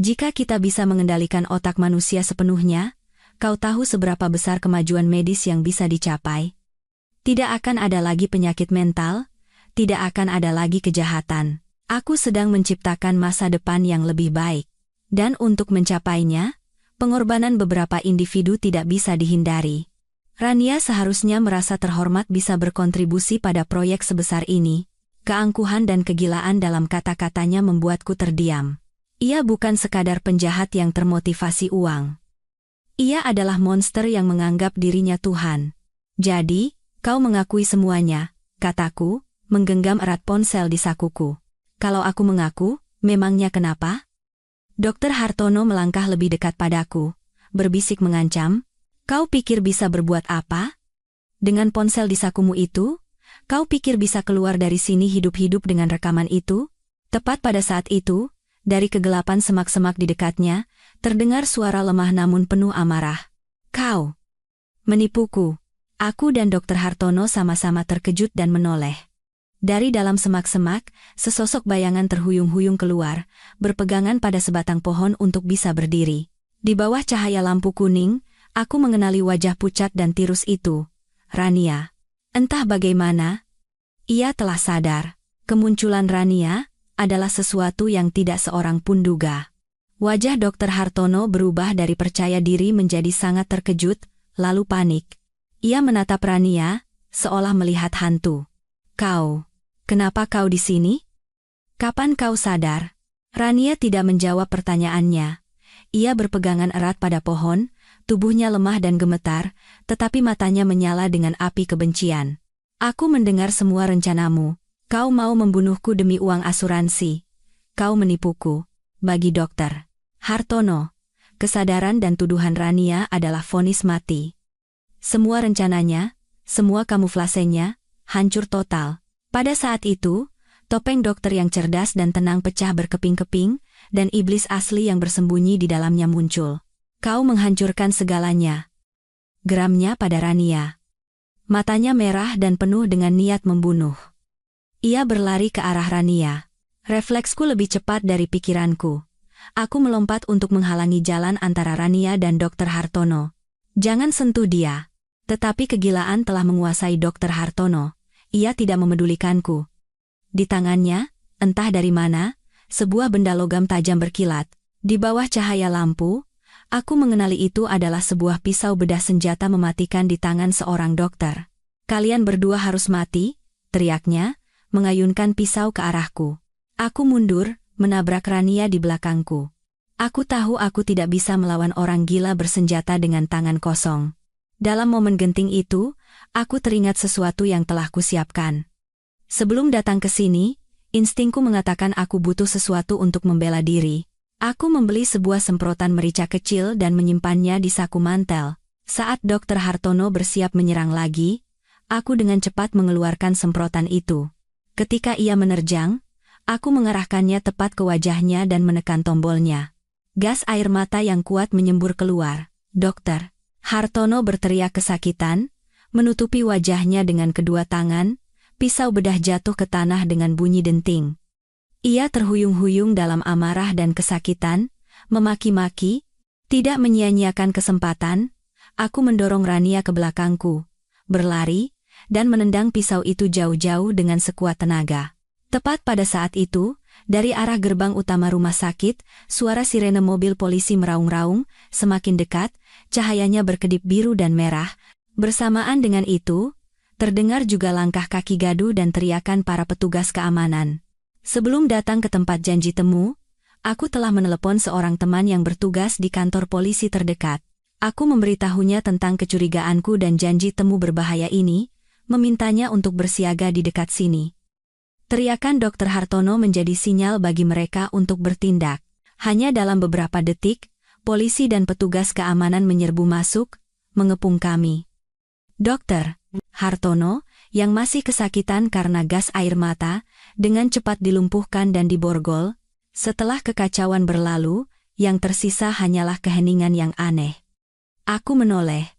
Jika kita bisa mengendalikan otak manusia sepenuhnya, kau tahu seberapa besar kemajuan medis yang bisa dicapai. Tidak akan ada lagi penyakit mental, tidak akan ada lagi kejahatan. Aku sedang menciptakan masa depan yang lebih baik. Dan untuk mencapainya, pengorbanan beberapa individu tidak bisa dihindari. Rania seharusnya merasa terhormat bisa berkontribusi pada proyek sebesar ini. Keangkuhan dan kegilaan dalam kata-katanya membuatku terdiam. Ia bukan sekadar penjahat yang termotivasi uang. Ia adalah monster yang menganggap dirinya Tuhan. Jadi, kau mengakui semuanya, kataku, menggenggam erat ponsel di sakuku. Kalau aku mengaku, memangnya kenapa? Dr. Hartono melangkah lebih dekat padaku, berbisik mengancam, kau pikir bisa berbuat apa? Dengan ponsel di sakumu itu? Kau pikir bisa keluar dari sini hidup-hidup dengan rekaman itu? Tepat pada saat itu, Dari kegelapan semak-semak di dekatnya, terdengar suara lemah namun penuh amarah. Kau menipuku. Aku dan Dr. Hartono sama-sama terkejut dan menoleh. Dari dalam semak-semak, sesosok bayangan terhuyung-huyung keluar, berpegangan pada sebatang pohon untuk bisa berdiri. Di bawah cahaya lampu kuning, aku mengenali wajah pucat dan tirus itu. Rania. Entah bagaimana, ia telah sadar. Kemunculan Rania adalah sesuatu yang tidak seorang pun duga. Wajah Dr. Hartono berubah dari percaya diri menjadi sangat terkejut, lalu panik. Ia menatap Rania, seolah melihat hantu. Kenapa kau di sini? Kapan kau sadar? Rania tidak menjawab pertanyaannya. Ia berpegangan erat pada pohon, tubuhnya lemah dan gemetar, tetapi matanya menyala dengan api kebencian. Aku mendengar semua rencanamu. Kau mau membunuhku demi uang asuransi. Kau menipuku. Bagi Dr. Hartono, kesadaran dan tuduhan Rania adalah vonis mati. Semua rencananya, semua kamuflasenya, hancur total. Pada saat itu, topeng dokter yang cerdas dan tenang pecah berkeping-keping, dan iblis asli yang bersembunyi di dalamnya muncul. Kau menghancurkan segalanya. Geramnya pada Rania. Matanya merah dan penuh dengan niat membunuh. Ia berlari ke arah Rania. Refleksku lebih cepat dari pikiranku. Aku melompat untuk menghalangi jalan antara Rania dan Dr. Hartono. Jangan sentuh dia. Tetapi kegilaan telah menguasai Dr. Hartono. Ia tidak memedulikanku. Di tangannya, entah dari mana, sebuah benda logam tajam berkilat. Di bawah cahaya lampu, aku mengenali itu adalah sebuah pisau bedah senjata mematikan di tangan seorang dokter. Kalian berdua harus mati, teriaknya, mengayunkan pisau ke arahku. Aku mundur, menabrak Rania di belakangku. Aku tahu aku tidak bisa melawan orang gila bersenjata dengan tangan kosong. Dalam momen genting itu, aku teringat sesuatu yang telah kusiapkan. Sebelum datang ke sini, instingku mengatakan aku butuh sesuatu untuk membela diri. Aku membeli sebuah semprotan merica kecil dan menyimpannya di saku mantel. Saat Dr. Hartono bersiap menyerang lagi, aku dengan cepat mengeluarkan semprotan itu. Ketika ia menerjang, aku mengarahkannya tepat ke wajahnya dan menekan tombolnya. Gas air mata yang kuat menyembur keluar. Dr. Hartono berteriak kesakitan, menutupi wajahnya dengan kedua tangan, pisau bedah jatuh ke tanah dengan bunyi denting. Ia terhuyung-huyung dalam amarah dan kesakitan, memaki-maki, tidak menyia-nyiakan kesempatan. Aku mendorong Rania ke belakangku, berlari, dan menendang pisau itu jauh-jauh dengan sekuat tenaga. Tepat pada saat itu, dari arah gerbang utama rumah sakit, suara sirene mobil polisi meraung-raung, semakin dekat, cahayanya berkedip biru dan merah. Bersamaan dengan itu, terdengar juga langkah kaki gaduh dan teriakan para petugas keamanan. Sebelum datang ke tempat janji temu, aku telah menelepon seorang teman yang bertugas di kantor polisi terdekat. Aku memberitahunya tentang kecurigaanku dan janji temu berbahaya ini, memintanya untuk bersiaga di dekat sini. Teriakan Dr. Hartono menjadi sinyal bagi mereka untuk bertindak. Hanya dalam beberapa detik, polisi dan petugas keamanan menyerbu masuk, mengepung kami. Dr. Hartono, yang masih kesakitan karena gas air mata, dengan cepat dilumpuhkan dan diborgol. Setelah kekacauan berlalu, yang tersisa hanyalah keheningan yang aneh. Aku menoleh.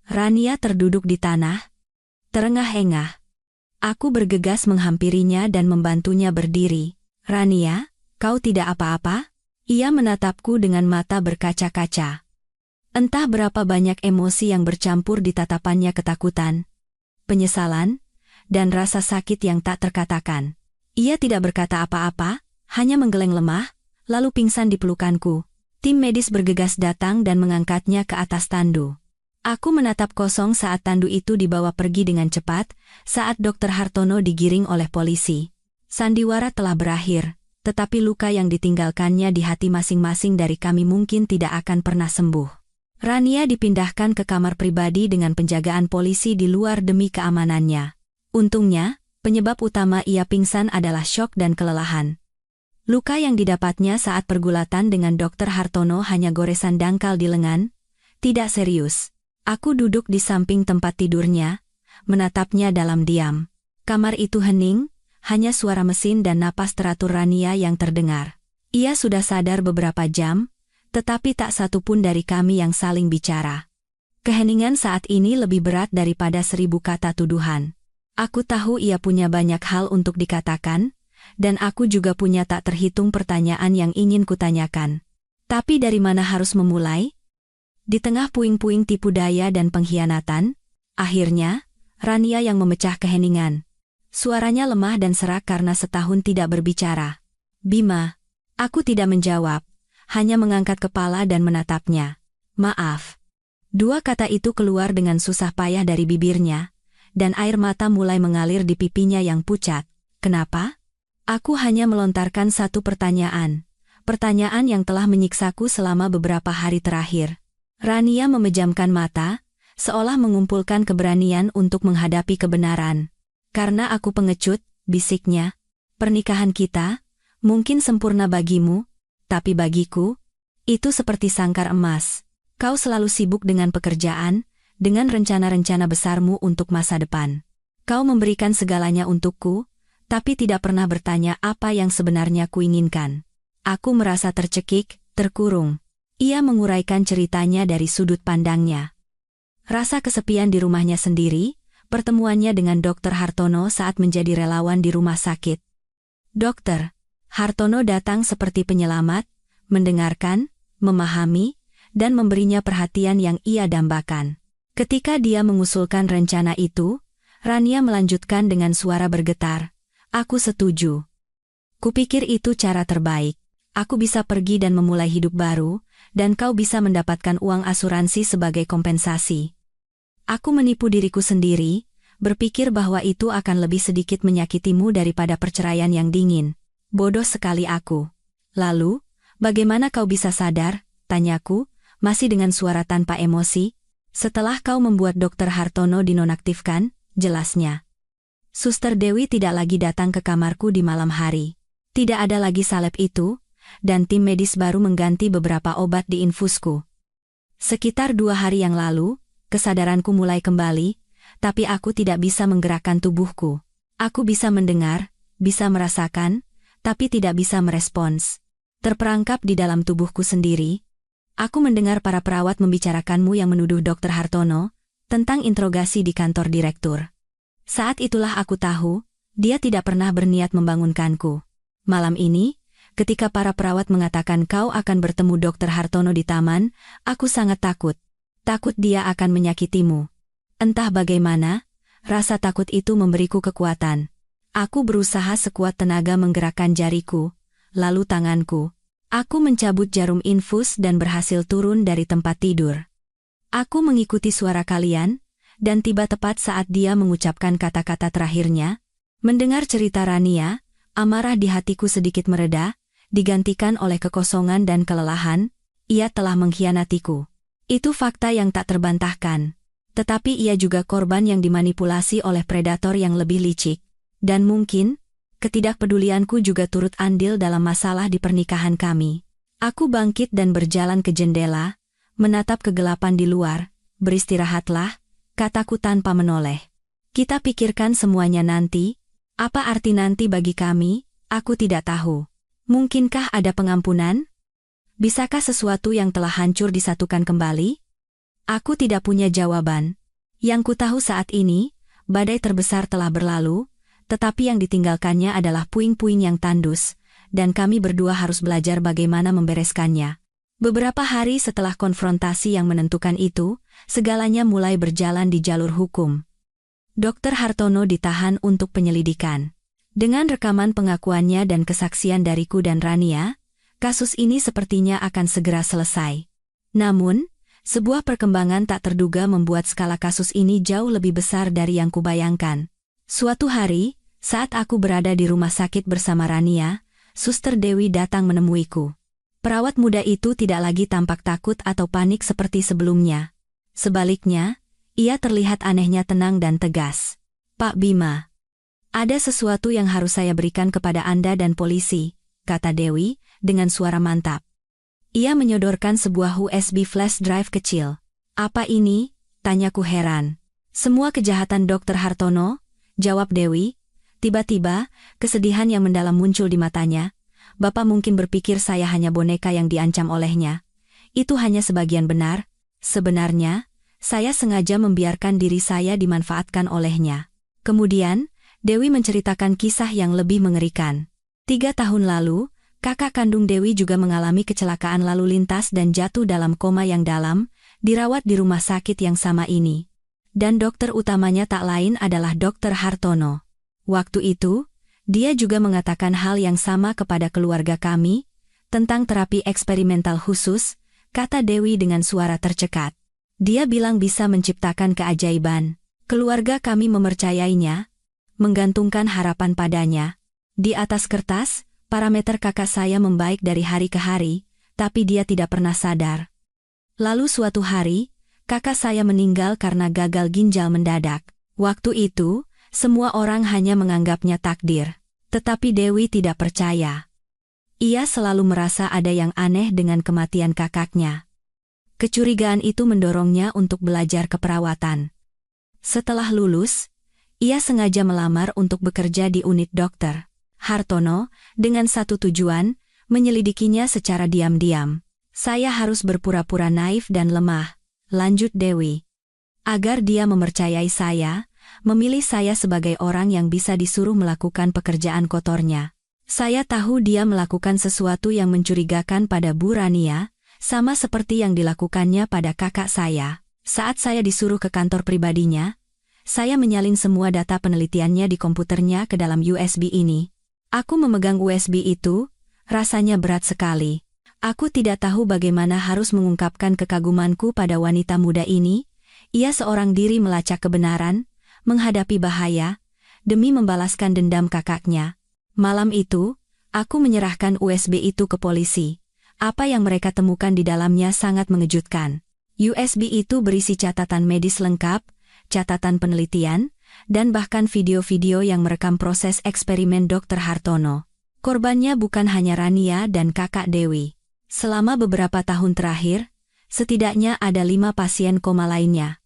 Rania terduduk di tanah, terengah-engah. Aku bergegas menghampirinya dan membantunya berdiri. Rania, kau tidak apa-apa? Ia menatapku dengan mata berkaca-kaca. Entah berapa banyak emosi yang bercampur di tatapannya, ketakutan, penyesalan, dan rasa sakit yang tak terkatakan. Ia tidak berkata apa-apa, hanya menggeleng lemah, lalu pingsan di pelukanku. Tim medis bergegas datang dan mengangkatnya ke atas tandu. Aku menatap kosong saat tandu itu dibawa pergi dengan cepat, saat Dr. Hartono digiring oleh polisi. Sandiwara telah berakhir, tetapi luka yang ditinggalkannya di hati masing-masing dari kami mungkin tidak akan pernah sembuh. Rania dipindahkan ke kamar pribadi dengan penjagaan polisi di luar demi keamanannya. Untungnya, penyebab utama ia pingsan adalah syok dan kelelahan. Luka yang didapatnya saat pergulatan dengan Dr. Hartono hanya goresan dangkal di lengan, tidak serius. Aku duduk di samping tempat tidurnya, menatapnya dalam diam. Kamar itu hening, hanya suara mesin dan napas teratur Rania yang terdengar. Ia sudah sadar beberapa jam, tetapi tak satu pun dari kami yang saling bicara. Keheningan saat ini lebih berat daripada 1000 kata tuduhan. Aku tahu ia punya banyak hal untuk dikatakan, dan aku juga punya tak terhitung pertanyaan yang ingin kutanyakan. Tapi dari mana harus memulai? Di tengah puing-puing tipu daya dan pengkhianatan, akhirnya, Rania yang memecah keheningan. Suaranya lemah dan serak karena setahun tidak berbicara. Bima. Aku tidak menjawab, hanya mengangkat kepala dan menatapnya. Maaf. 2 kata itu keluar dengan susah payah dari bibirnya, dan air mata mulai mengalir di pipinya yang pucat. Kenapa? Aku hanya melontarkan satu pertanyaan. Pertanyaan yang telah menyiksaku selama beberapa hari terakhir. Rania memejamkan mata, seolah mengumpulkan keberanian untuk menghadapi kebenaran. Karena aku pengecut, bisiknya. Pernikahan kita, mungkin sempurna bagimu, tapi bagiku, itu seperti sangkar emas. Kau selalu sibuk dengan pekerjaan, dengan rencana-rencana besarmu untuk masa depan. Kau memberikan segalanya untukku, tapi tidak pernah bertanya apa yang sebenarnya kuinginkan. Aku merasa tercekik, terkurung. Ia menguraikan ceritanya dari sudut pandangnya. Rasa kesepian di rumahnya sendiri, pertemuannya dengan Dr. Hartono saat menjadi relawan di rumah sakit. Dokter Hartono datang seperti penyelamat, mendengarkan, memahami, dan memberinya perhatian yang ia dambakan. Ketika dia mengusulkan rencana itu, Rania melanjutkan dengan suara bergetar. Aku setuju. Kupikir itu cara terbaik. Aku bisa pergi dan memulai hidup baru, dan kau bisa mendapatkan uang asuransi sebagai kompensasi. Aku menipu diriku sendiri, berpikir bahwa itu akan lebih sedikit menyakitimu daripada perceraian yang dingin. Bodoh sekali aku. Lalu, bagaimana kau bisa sadar, tanyaku, masih dengan suara tanpa emosi, setelah kau membuat Dr. Hartono dinonaktifkan, jelasnya. Suster Dewi tidak lagi datang ke kamarku di malam hari. Tidak ada lagi salep itu, dan tim medis baru mengganti beberapa obat di infusku. Sekitar 2 hari yang lalu, kesadaranku mulai kembali, tapi aku tidak bisa menggerakkan tubuhku. Aku bisa mendengar, bisa merasakan, tapi tidak bisa merespons. Terperangkap di dalam tubuhku sendiri. Aku mendengar para perawat membicarakanmu yang menuduh Dr. Hartono tentang interogasi di kantor direktur. Saat itulah aku tahu, dia tidak pernah berniat membangunkanku. Malam ini, ketika para perawat mengatakan kau akan bertemu Dr. Hartono di taman, aku sangat takut. Takut dia akan menyakitimu. Entah bagaimana, rasa takut itu memberiku kekuatan. Aku berusaha sekuat tenaga menggerakkan jariku, lalu tanganku. Aku mencabut jarum infus dan berhasil turun dari tempat tidur. Aku mengikuti suara kalian, dan tiba tepat saat dia mengucapkan kata-kata terakhirnya. Mendengar cerita Rania, amarah di hatiku sedikit mereda, digantikan oleh kekosongan dan kelelahan. Ia telah mengkhianatiku. Itu fakta yang tak terbantahkan. Tetapi ia juga korban yang dimanipulasi oleh predator yang lebih licik. Dan mungkin, ketidakpedulianku juga turut andil dalam masalah di pernikahan kami. Aku bangkit dan berjalan ke jendela, menatap kegelapan di luar. Beristirahatlah, kataku tanpa menoleh. Kita pikirkan semuanya nanti. Apa arti nanti bagi kami? Aku tidak tahu. Mungkinkah ada pengampunan? Bisakah sesuatu yang telah hancur disatukan kembali? Aku tidak punya jawaban. Yang ku tahu saat ini, badai terbesar telah berlalu, tetapi yang ditinggalkannya adalah puing-puing yang tandus, dan kami berdua harus belajar bagaimana membereskannya. Beberapa hari setelah konfrontasi yang menentukan itu, segalanya mulai berjalan di jalur hukum. Dr. Hartono ditahan untuk penyelidikan. Dengan rekaman pengakuannya dan kesaksian dariku dan Rania, kasus ini sepertinya akan segera selesai. Namun, sebuah perkembangan tak terduga membuat skala kasus ini jauh lebih besar dari yang kubayangkan. Suatu hari, saat aku berada di rumah sakit bersama Rania, Suster Dewi datang menemuiku. Perawat muda itu tidak lagi tampak takut atau panik seperti sebelumnya. Sebaliknya, ia terlihat anehnya tenang dan tegas. Pak Bima, ada sesuatu yang harus saya berikan kepada Anda dan polisi, kata Dewi, dengan suara mantap. Ia menyodorkan sebuah USB flash drive kecil. Apa ini? Tanyaku heran. Semua kejahatan Dr. Hartono, jawab Dewi. Tiba-tiba, kesedihan yang mendalam muncul di matanya. Bapak mungkin berpikir saya hanya boneka yang diancam olehnya. Itu hanya sebagian benar. Sebenarnya, saya sengaja membiarkan diri saya dimanfaatkan olehnya. Kemudian, Dewi menceritakan kisah yang lebih mengerikan. 3 tahun lalu, kakak kandung Dewi juga mengalami kecelakaan lalu lintas dan jatuh dalam koma yang dalam, dirawat di rumah sakit yang sama ini. Dan dokter utamanya tak lain adalah Dr. Hartono. Waktu itu, dia juga mengatakan hal yang sama kepada keluarga kami, tentang terapi eksperimental khusus, kata Dewi dengan suara tercekat. Dia bilang bisa menciptakan keajaiban. Keluarga kami mempercayainya, menggantungkan harapan padanya. Di atas kertas, parameter kakak saya membaik dari hari ke hari, tapi dia tidak pernah sadar. Lalu suatu hari, kakak saya meninggal karena gagal ginjal mendadak. Waktu itu, semua orang hanya menganggapnya takdir. Tetapi Dewi tidak percaya. Ia selalu merasa ada yang aneh dengan kematian kakaknya. Kecurigaan itu mendorongnya untuk belajar keperawatan. Setelah lulus, ia sengaja melamar untuk bekerja di unit Dr. Hartono, dengan satu tujuan, menyelidikinya secara diam-diam. Saya harus berpura-pura naif dan lemah, lanjut Dewi. Agar dia mempercayai saya, memilih saya sebagai orang yang bisa disuruh melakukan pekerjaan kotornya. Saya tahu dia melakukan sesuatu yang mencurigakan pada Bu Rania, sama seperti yang dilakukannya pada kakak saya. Saat saya disuruh ke kantor pribadinya, saya menyalin semua data penelitiannya di komputernya ke dalam USB ini. Aku memegang USB itu, rasanya berat sekali. Aku tidak tahu bagaimana harus mengungkapkan kekagumanku pada wanita muda ini. Ia seorang diri melacak kebenaran, menghadapi bahaya, demi membalaskan dendam kakaknya. Malam itu, aku menyerahkan USB itu ke polisi. Apa yang mereka temukan di dalamnya sangat mengejutkan. USB itu berisi catatan medis lengkap, catatan penelitian, dan bahkan video-video yang merekam proses eksperimen Dr. Hartono. Korbannya bukan hanya Rania dan kakak Dewi. Selama beberapa tahun terakhir, setidaknya ada 5 pasien koma lainnya.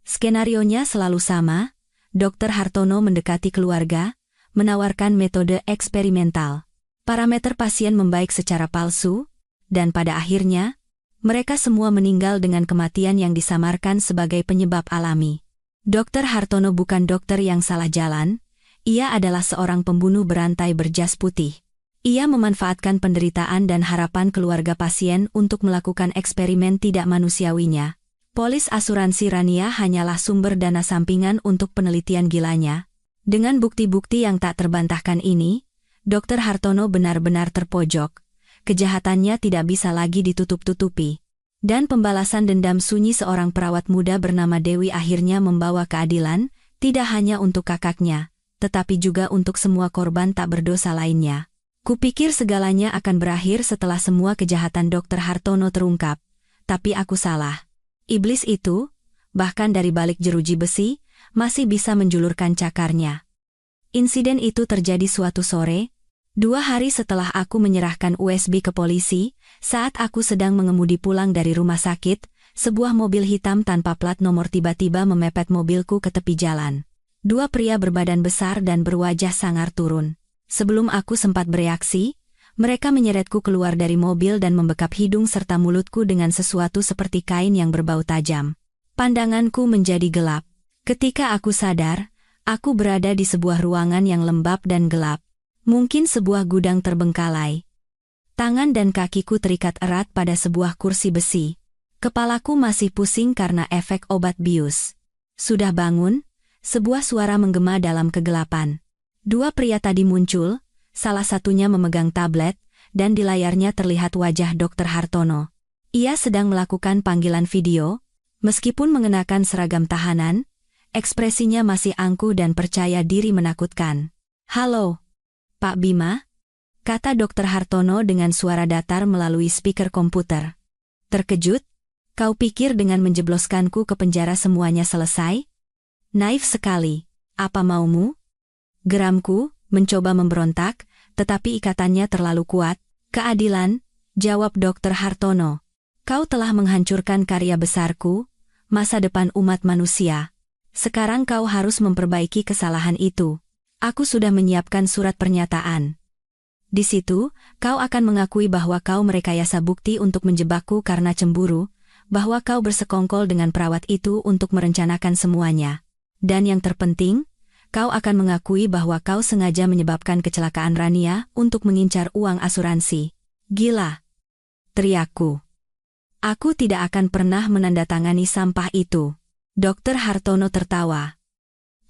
Skenarionya selalu sama, Dr. Hartono mendekati keluarga, menawarkan metode eksperimental. Parameter pasien membaik secara palsu, dan pada akhirnya, mereka semua meninggal dengan kematian yang disamarkan sebagai penyebab alami. Dr. Hartono bukan dokter yang salah jalan, ia adalah seorang pembunuh berantai berjas putih. Ia memanfaatkan penderitaan dan harapan keluarga pasien untuk melakukan eksperimen tidak manusiawinya. Polis asuransi Rania hanyalah sumber dana sampingan untuk penelitian gilanya. Dengan bukti-bukti yang tak terbantahkan ini, Dr. Hartono benar-benar terpojok. Kejahatannya tidak bisa lagi ditutup-tutupi. Dan pembalasan dendam sunyi seorang perawat muda bernama Dewi akhirnya membawa keadilan, tidak hanya untuk kakaknya, tetapi juga untuk semua korban tak berdosa lainnya. Kupikir segalanya akan berakhir setelah semua kejahatan Dr. Hartono terungkap, tapi aku salah. Iblis itu, bahkan dari balik jeruji besi, masih bisa menjulurkan cakarnya. Insiden itu terjadi suatu sore, 2 hari setelah aku menyerahkan USB ke polisi, saat aku sedang mengemudi pulang dari rumah sakit, sebuah mobil hitam tanpa plat nomor tiba-tiba memepet mobilku ke tepi jalan. 2 pria berbadan besar dan berwajah sangar turun. Sebelum aku sempat bereaksi, mereka menyeretku keluar dari mobil dan membekap hidung serta mulutku dengan sesuatu seperti kain yang berbau tajam. Pandanganku menjadi gelap. Ketika aku sadar, aku berada di sebuah ruangan yang lembab dan gelap. Mungkin sebuah gudang terbengkalai. Tangan dan kakiku terikat erat pada sebuah kursi besi. Kepalaku masih pusing karena efek obat bius. Sudah bangun? Sebuah suara menggema dalam kegelapan. 2 pria tadi muncul, salah satunya memegang tablet, dan di layarnya terlihat wajah Dr. Hartono. Ia sedang melakukan panggilan video, meskipun mengenakan seragam tahanan, ekspresinya masih angkuh dan percaya diri menakutkan. "Halo, Pak Bima?" kata Dr. Hartono dengan suara datar melalui speaker komputer. "Terkejut? Kau pikir dengan menjebloskanku ke penjara semuanya selesai? Naif sekali. Apa maumu?" Geramku, mencoba memberontak, tetapi ikatannya terlalu kuat. "Keadilan," jawab Dr. Hartono. "Kau telah menghancurkan karya besarku, masa depan umat manusia. Sekarang kau harus memperbaiki kesalahan itu. Aku sudah menyiapkan surat pernyataan." Di situ, kau akan mengakui bahwa kau merekayasa bukti untuk menjebakku karena cemburu, bahwa kau bersekongkol dengan perawat itu untuk merencanakan semuanya. Dan yang terpenting, kau akan mengakui bahwa kau sengaja menyebabkan kecelakaan Rania untuk mengincar uang asuransi. Gila! Teriakku. Aku tidak akan pernah menandatangani sampah itu. Dokter Hartono tertawa.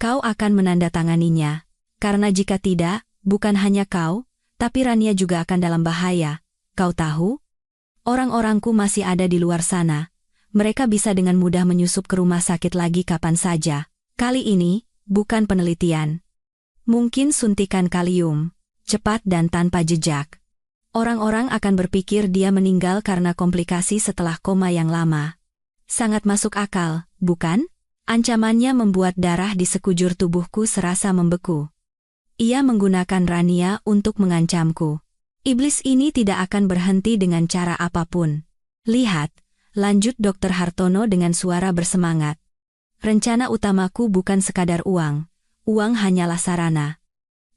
Kau akan menandatanganinya, karena jika tidak, bukan hanya kau, tapi Rania juga akan dalam bahaya. Kau tahu? Orang-orangku masih ada di luar sana. Mereka bisa dengan mudah menyusup ke rumah sakit lagi kapan saja. Kali ini, bukan penelitian. Mungkin suntikan kalium, cepat dan tanpa jejak. Orang-orang akan berpikir dia meninggal karena komplikasi setelah koma yang lama. Sangat masuk akal, bukan? Ancamannya membuat darah di sekujur tubuhku serasa membeku. Ia menggunakan Rania untuk mengancamku. Iblis ini tidak akan berhenti dengan cara apapun. Lihat, lanjut Dokter Hartono dengan suara bersemangat. Rencana utamaku bukan sekadar uang. Uang hanyalah sarana.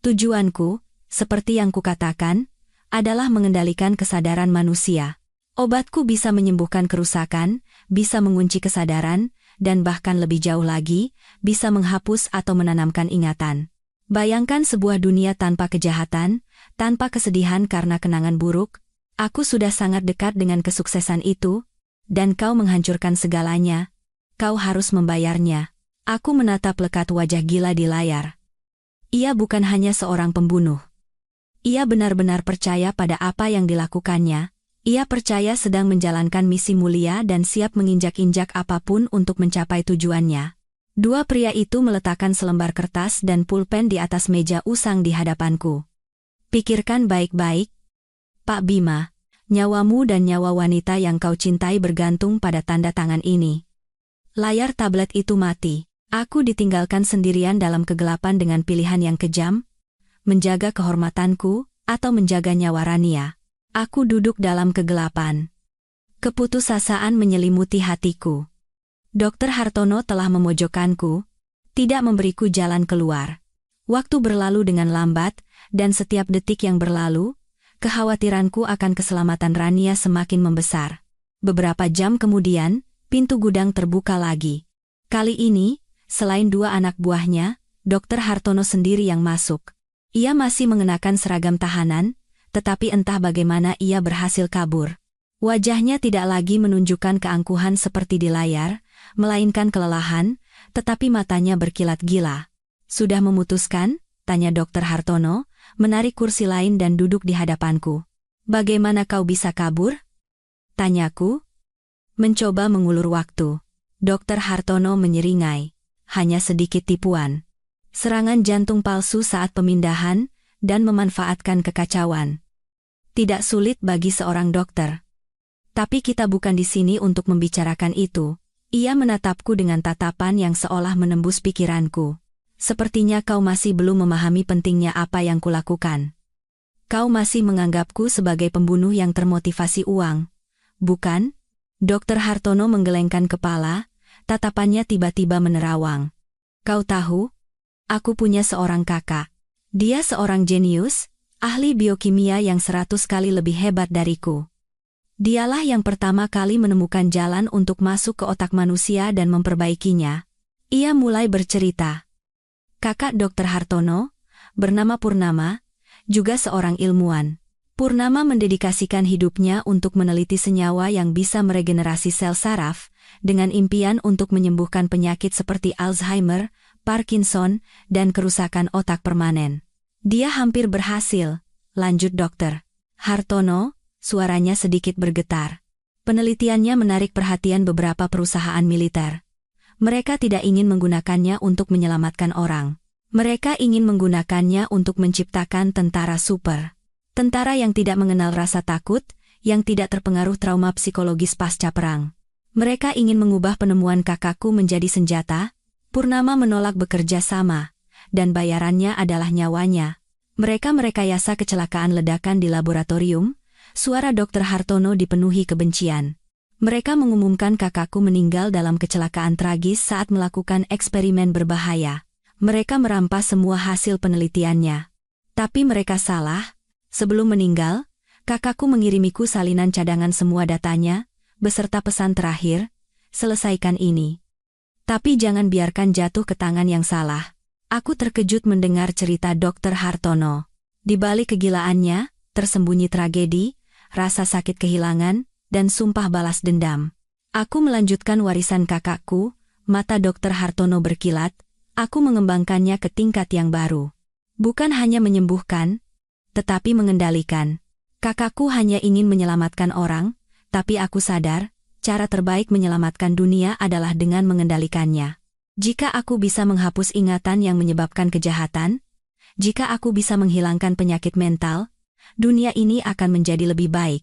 Tujuanku, seperti yang kukatakan, adalah mengendalikan kesadaran manusia. Obatku bisa menyembuhkan kerusakan, bisa mengunci kesadaran, dan bahkan lebih jauh lagi, bisa menghapus atau menanamkan ingatan. Bayangkan sebuah dunia tanpa kejahatan, tanpa kesedihan karena kenangan buruk. Aku sudah sangat dekat dengan kesuksesan itu, dan kau menghancurkan segalanya. Kau harus membayarnya. Aku menatap lekat wajah gila di layar. Ia bukan hanya seorang pembunuh. Ia benar-benar percaya pada apa yang dilakukannya. Ia percaya sedang menjalankan misi mulia dan siap menginjak-injak apapun untuk mencapai tujuannya. Dua pria itu meletakkan selembar kertas dan pulpen di atas meja usang di hadapanku. Pikirkan baik-baik, Pak Bima. Nyawamu dan nyawa wanita yang kau cintai bergantung pada tanda tangan ini. Layar tablet itu mati. Aku ditinggalkan sendirian dalam kegelapan dengan pilihan yang kejam, menjaga kehormatanku atau menjaga nyawa Rania. Aku duduk dalam kegelapan. Keputusasaan menyelimuti hatiku. Dokter Hartono telah memojokkanku, tidak memberiku jalan keluar. Waktu berlalu dengan lambat, dan setiap detik yang berlalu, kekhawatiranku akan keselamatan Rania semakin membesar. Beberapa jam kemudian, pintu gudang terbuka lagi. Kali ini, selain dua anak buahnya, Dokter Hartono sendiri yang masuk. Ia masih mengenakan seragam tahanan, tetapi entah bagaimana ia berhasil kabur. Wajahnya tidak lagi menunjukkan keangkuhan seperti di layar, melainkan kelelahan, tetapi matanya berkilat gila. Sudah memutuskan? Tanya Dokter Hartono, menarik kursi lain dan duduk di hadapanku. Bagaimana kau bisa kabur? Tanyaku. Mencoba mengulur waktu. Dokter Hartono menyeringai. Hanya sedikit tipuan. Serangan jantung palsu saat pemindahan, dan memanfaatkan kekacauan. Tidak sulit bagi seorang dokter. Tapi kita bukan di sini untuk membicarakan itu. Ia menatapku dengan tatapan yang seolah menembus pikiranku. Sepertinya kau masih belum memahami pentingnya apa yang kulakukan. Kau masih menganggapku sebagai pembunuh yang termotivasi uang, bukan? Dokter Hartono menggelengkan kepala, tatapannya tiba-tiba menerawang. Kau tahu? Aku punya seorang kakak. Dia seorang jenius, ahli biokimia yang 100 kali lebih hebat dariku. Dialah yang pertama kali menemukan jalan untuk masuk ke otak manusia dan memperbaikinya. Ia mulai bercerita. Kakak Dokter Hartono, bernama Purnama, juga seorang ilmuwan. Purnama mendedikasikan hidupnya untuk meneliti senyawa yang bisa meregenerasi sel saraf, dengan impian untuk menyembuhkan penyakit seperti Alzheimer, Parkinson, dan kerusakan otak permanen. Dia hampir berhasil, lanjut Dokter Hartono. Suaranya sedikit bergetar. Penelitiannya menarik perhatian beberapa perusahaan militer. Mereka tidak ingin menggunakannya untuk menyelamatkan orang. Mereka ingin menggunakannya untuk menciptakan tentara super. Tentara yang tidak mengenal rasa takut, yang tidak terpengaruh trauma psikologis pasca perang. Mereka ingin mengubah penemuan kakakku menjadi senjata. Purnama menolak bekerja sama, dan bayarannya adalah nyawanya. Mereka merekayasa kecelakaan ledakan di laboratorium. Suara Dokter Hartono dipenuhi kebencian. Mereka mengumumkan kakakku meninggal dalam kecelakaan tragis saat melakukan eksperimen berbahaya. Mereka merampas semua hasil penelitiannya. Tapi mereka salah. Sebelum meninggal, kakakku mengirimiku salinan cadangan semua datanya, beserta pesan terakhir, selesaikan ini. Tapi jangan biarkan jatuh ke tangan yang salah. Aku terkejut mendengar cerita Dr. Hartono. Di balik kegilaannya, tersembunyi tragedi, rasa sakit kehilangan, dan sumpah balas dendam. Aku melanjutkan warisan kakakku, mata Dr. Hartono berkilat, aku mengembangkannya ke tingkat yang baru. Bukan hanya menyembuhkan, tetapi mengendalikan. Kakakku hanya ingin menyelamatkan orang, tapi aku sadar, cara terbaik menyelamatkan dunia adalah dengan mengendalikannya. Jika aku bisa menghapus ingatan yang menyebabkan kejahatan, jika aku bisa menghilangkan penyakit mental, dunia ini akan menjadi lebih baik.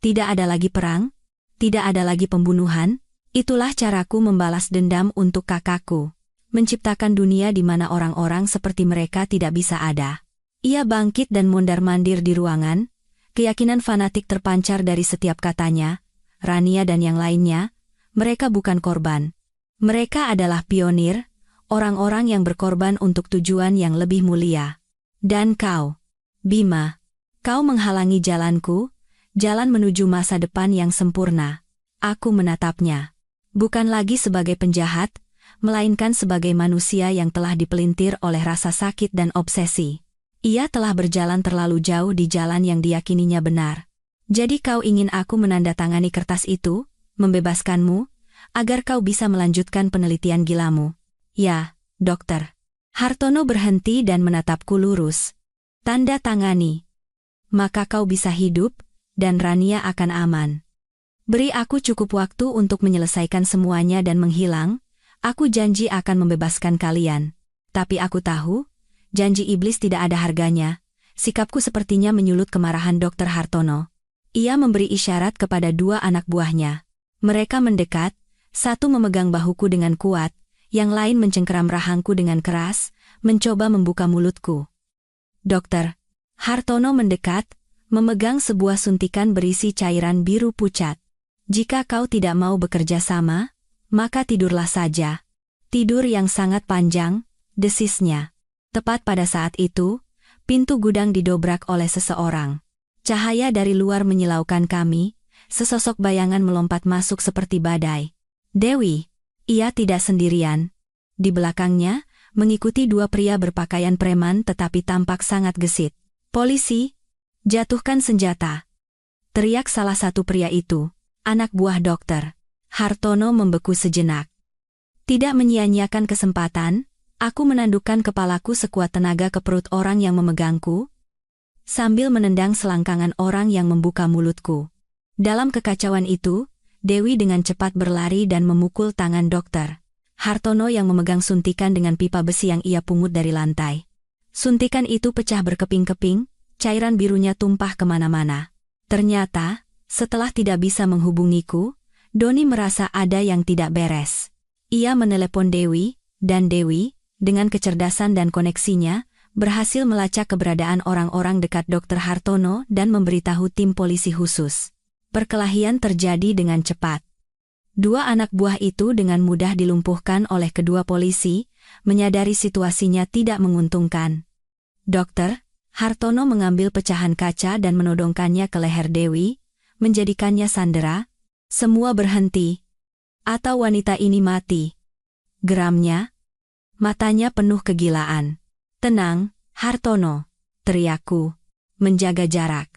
Tidak ada lagi perang, tidak ada lagi pembunuhan, itulah caraku membalas dendam untuk kakakku. Menciptakan dunia di mana orang-orang seperti mereka tidak bisa ada. Ia bangkit dan mondar-mandir di ruangan, keyakinan fanatik terpancar dari setiap katanya. Rania dan yang lainnya, mereka bukan korban. Mereka adalah pionir, orang-orang yang berkorban untuk tujuan yang lebih mulia. Dan kau, Bima, kau menghalangi jalanku, jalan menuju masa depan yang sempurna. Aku menatapnya. Bukan lagi sebagai penjahat, melainkan sebagai manusia yang telah dipelintir oleh rasa sakit dan obsesi. Ia telah berjalan terlalu jauh di jalan yang diyakininya benar. Jadi kau ingin aku menandatangani kertas itu, membebaskanmu, agar kau bisa melanjutkan penelitian gilamu. Ya, dokter. Hartono berhenti dan menatapku lurus. Tanda tangani. Maka kau bisa hidup, dan Rania akan aman. Beri aku cukup waktu untuk menyelesaikan semuanya dan menghilang, aku janji akan membebaskan kalian. Tapi aku tahu, janji iblis tidak ada harganya. Sikapku sepertinya menyulut kemarahan Dr. Hartono. Ia memberi isyarat kepada dua anak buahnya. Mereka mendekat, satu memegang bahuku dengan kuat, yang lain mencengkeram rahangku dengan keras, mencoba membuka mulutku. Dokter Hartono mendekat, memegang sebuah suntikan berisi cairan biru pucat. Jika kau tidak mau bekerja sama, maka tidurlah saja. Tidur yang sangat panjang, desisnya. Tepat pada saat itu, pintu gudang didobrak oleh seseorang. Cahaya dari luar menyilaukan kami, sesosok bayangan melompat masuk seperti badai. Dewi, ia tidak sendirian. Di belakangnya, mengikuti dua pria berpakaian preman tetapi tampak sangat gesit. Polisi, jatuhkan senjata. Teriak salah satu pria itu, anak buah dokter. Hartono membeku sejenak. Tidak menyia-nyiakan kesempatan, aku menandukkan kepalaku sekuat tenaga ke perut orang yang memegangku, sambil menendang selangkangan orang yang membuka mulutku. Dalam kekacauan itu, Dewi dengan cepat berlari dan memukul tangan dokter Hartono yang memegang suntikan dengan pipa besi yang ia pungut dari lantai. Suntikan itu pecah berkeping-keping, cairan birunya tumpah kemana-mana. Ternyata, setelah tidak bisa menghubungiku, Doni merasa ada yang tidak beres. Ia menelepon Dewi, dan Dewi, dengan kecerdasan dan koneksinya, berhasil melacak keberadaan orang-orang dekat Dr. Hartono dan memberitahu tim polisi khusus. Perkelahian terjadi dengan cepat. Dua anak buah itu dengan mudah dilumpuhkan oleh kedua polisi, menyadari situasinya tidak menguntungkan. Dr. Hartono mengambil pecahan kaca dan menodongkannya ke leher Dewi, menjadikannya sandera. Semua berhenti. Atau wanita ini mati. Geramnya. Matanya penuh kegilaan. Tenang, Hartono, teriakku. Menjaga jarak.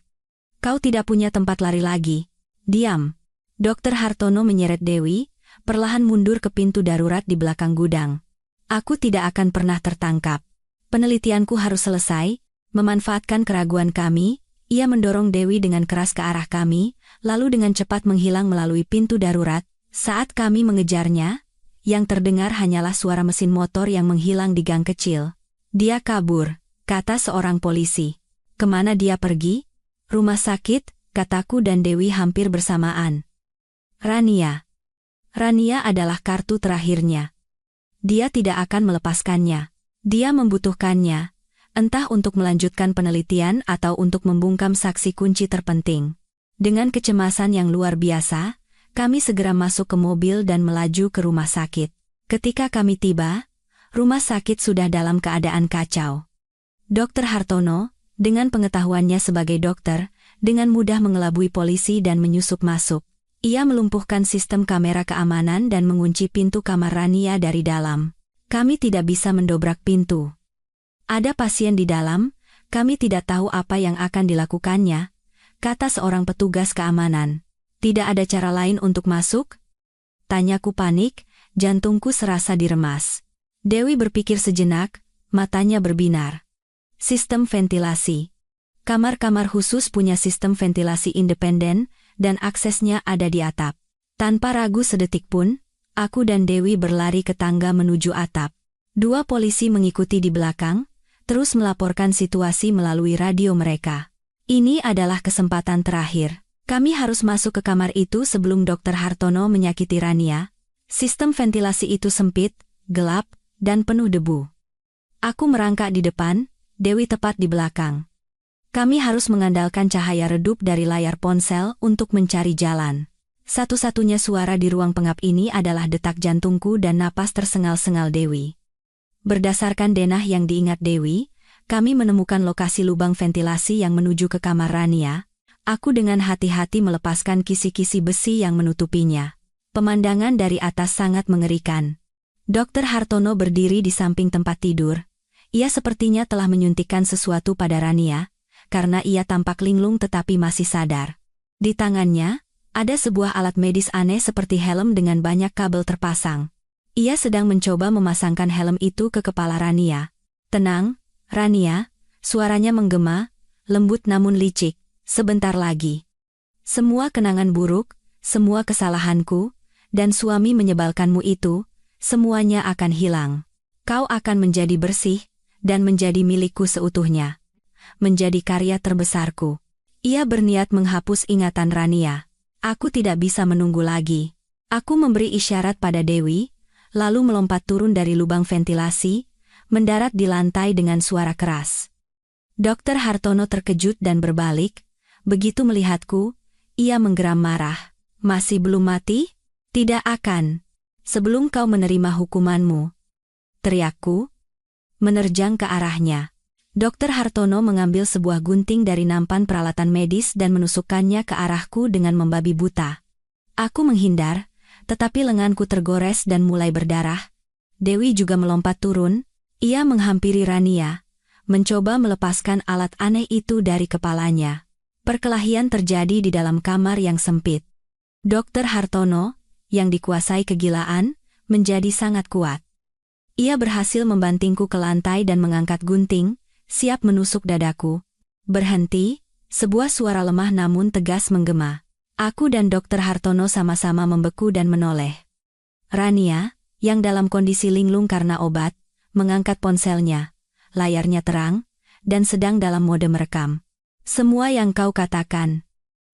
Kau tidak punya tempat lari lagi. Diam. Dr. Hartono menyeret Dewi, perlahan mundur ke pintu darurat di belakang gudang. Aku tidak akan pernah tertangkap. Penelitianku harus selesai. Memanfaatkan keraguan kami, ia mendorong Dewi dengan keras ke arah kami, lalu dengan cepat menghilang melalui pintu darurat. Saat kami mengejarnya, yang terdengar hanyalah suara mesin motor yang menghilang di gang kecil. Dia kabur, kata seorang polisi. Kemana dia pergi? Rumah sakit, kataku dan Dewi hampir bersamaan. Rania. Rania adalah kartu terakhirnya. Dia tidak akan melepaskannya. Dia membutuhkannya, entah untuk melanjutkan penelitian atau untuk membungkam saksi kunci terpenting. Dengan kecemasan yang luar biasa, kami segera masuk ke mobil dan melaju ke rumah sakit. Ketika kami tiba, rumah sakit sudah dalam keadaan kacau. Dr. Hartono, Dengan pengetahuannya sebagai dokter, dengan mudah mengelabui polisi dan menyusup masuk. Ia melumpuhkan sistem kamera keamanan dan mengunci pintu kamar Rania dari dalam. Kami tidak bisa mendobrak pintu. Ada pasien di dalam, kami tidak tahu apa yang akan dilakukannya, kata seorang petugas keamanan. Tidak ada cara lain untuk masuk? Tanyaku panik, jantungku serasa diremas. Dewi berpikir sejenak, matanya berbinar. Sistem ventilasi. Kamar-kamar khusus punya sistem ventilasi independen, dan aksesnya ada di atap. Tanpa ragu sedetik pun, aku dan Dewi berlari ke tangga menuju atap. 2 polisi mengikuti di belakang, terus melaporkan situasi melalui radio mereka. Ini adalah kesempatan terakhir. Kami harus masuk ke kamar itu sebelum Dr. Hartono menyakiti Rania. Sistem ventilasi itu sempit, gelap, dan penuh debu. Aku merangkak di depan, Dewi tepat di belakang. Kami harus mengandalkan cahaya redup dari layar ponsel untuk mencari jalan. Satu-satunya suara di ruang pengap ini adalah detak jantungku dan napas tersengal-sengal Dewi. Berdasarkan denah yang diingat Dewi, kami menemukan lokasi lubang ventilasi yang menuju ke kamar Rania. Aku dengan hati-hati melepaskan kisi-kisi besi yang menutupinya. Pemandangan dari atas sangat mengerikan. Dr. Hartono berdiri di samping tempat tidur. Ia sepertinya telah menyuntikkan sesuatu pada Rania, karena ia tampak linglung tetapi masih sadar. Di tangannya, ada sebuah alat medis aneh seperti helm dengan banyak kabel terpasang. Ia sedang mencoba memasangkan helm itu ke kepala Rania. Tenang, Rania, suaranya menggema, lembut namun licik, sebentar lagi. Semua kenangan buruk, semua kesalahanku, dan suami menyebalkanmu itu, semuanya akan hilang. Kau akan menjadi bersih, dan menjadi milikku seutuhnya. Menjadi karya terbesarku. Ia berniat menghapus ingatan Rania. Aku tidak bisa menunggu lagi. Aku memberi isyarat pada Dewi, lalu melompat turun dari lubang ventilasi, mendarat di lantai dengan suara keras. Dr. Hartono terkejut dan berbalik. Begitu melihatku, ia menggeram marah. Masih belum mati? Tidak akan. Sebelum kau menerima hukumanmu. Teriakku, menerjang ke arahnya. Dr. Hartono mengambil sebuah gunting dari nampan peralatan medis dan menusukkannya ke arahku dengan membabi buta. Aku menghindar, tetapi lenganku tergores dan mulai berdarah. Dewi juga melompat turun, ia menghampiri Rania, mencoba melepaskan alat aneh itu dari kepalanya. Perkelahian terjadi di dalam kamar yang sempit. Dr. Hartono, yang dikuasai kegilaan, menjadi sangat kuat. Ia berhasil membantingku ke lantai dan mengangkat gunting, siap menusuk dadaku. Berhenti, sebuah suara lemah namun tegas menggema. Aku dan Dr. Hartono sama-sama membeku dan menoleh. Rania, yang dalam kondisi linglung karena obat, mengangkat ponselnya. Layarnya terang, dan sedang dalam mode merekam. Semua yang kau katakan.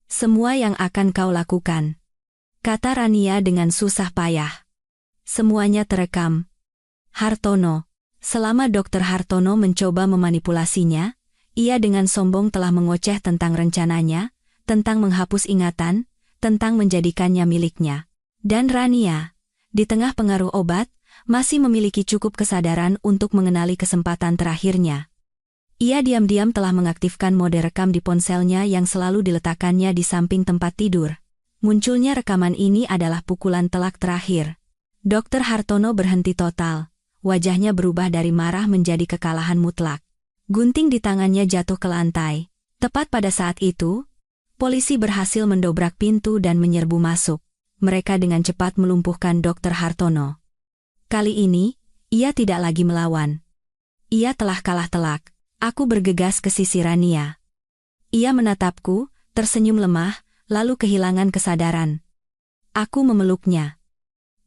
Semua yang akan kau lakukan. Kata Rania dengan susah payah. Semuanya terekam. Hartono. Selama Dr. Hartono mencoba memanipulasinya, ia dengan sombong telah mengoceh tentang rencananya, tentang menghapus ingatan, tentang menjadikannya miliknya. Dan Rania, di tengah pengaruh obat, masih memiliki cukup kesadaran untuk mengenali kesempatan terakhirnya. Ia diam-diam telah mengaktifkan mode rekam di ponselnya yang selalu diletakkannya di samping tempat tidur. Munculnya rekaman ini adalah pukulan telak terakhir. Dr. Hartono berhenti total. Wajahnya berubah dari marah menjadi kekalahan mutlak. Gunting di tangannya jatuh ke lantai. Tepat pada saat itu, polisi berhasil mendobrak pintu dan menyerbu masuk. Mereka dengan cepat melumpuhkan Dr. Hartono. Kali ini, ia tidak lagi melawan. Ia telah kalah telak. Aku bergegas ke sisi Rania. Ia menatapku, tersenyum lemah, lalu kehilangan kesadaran. Aku memeluknya.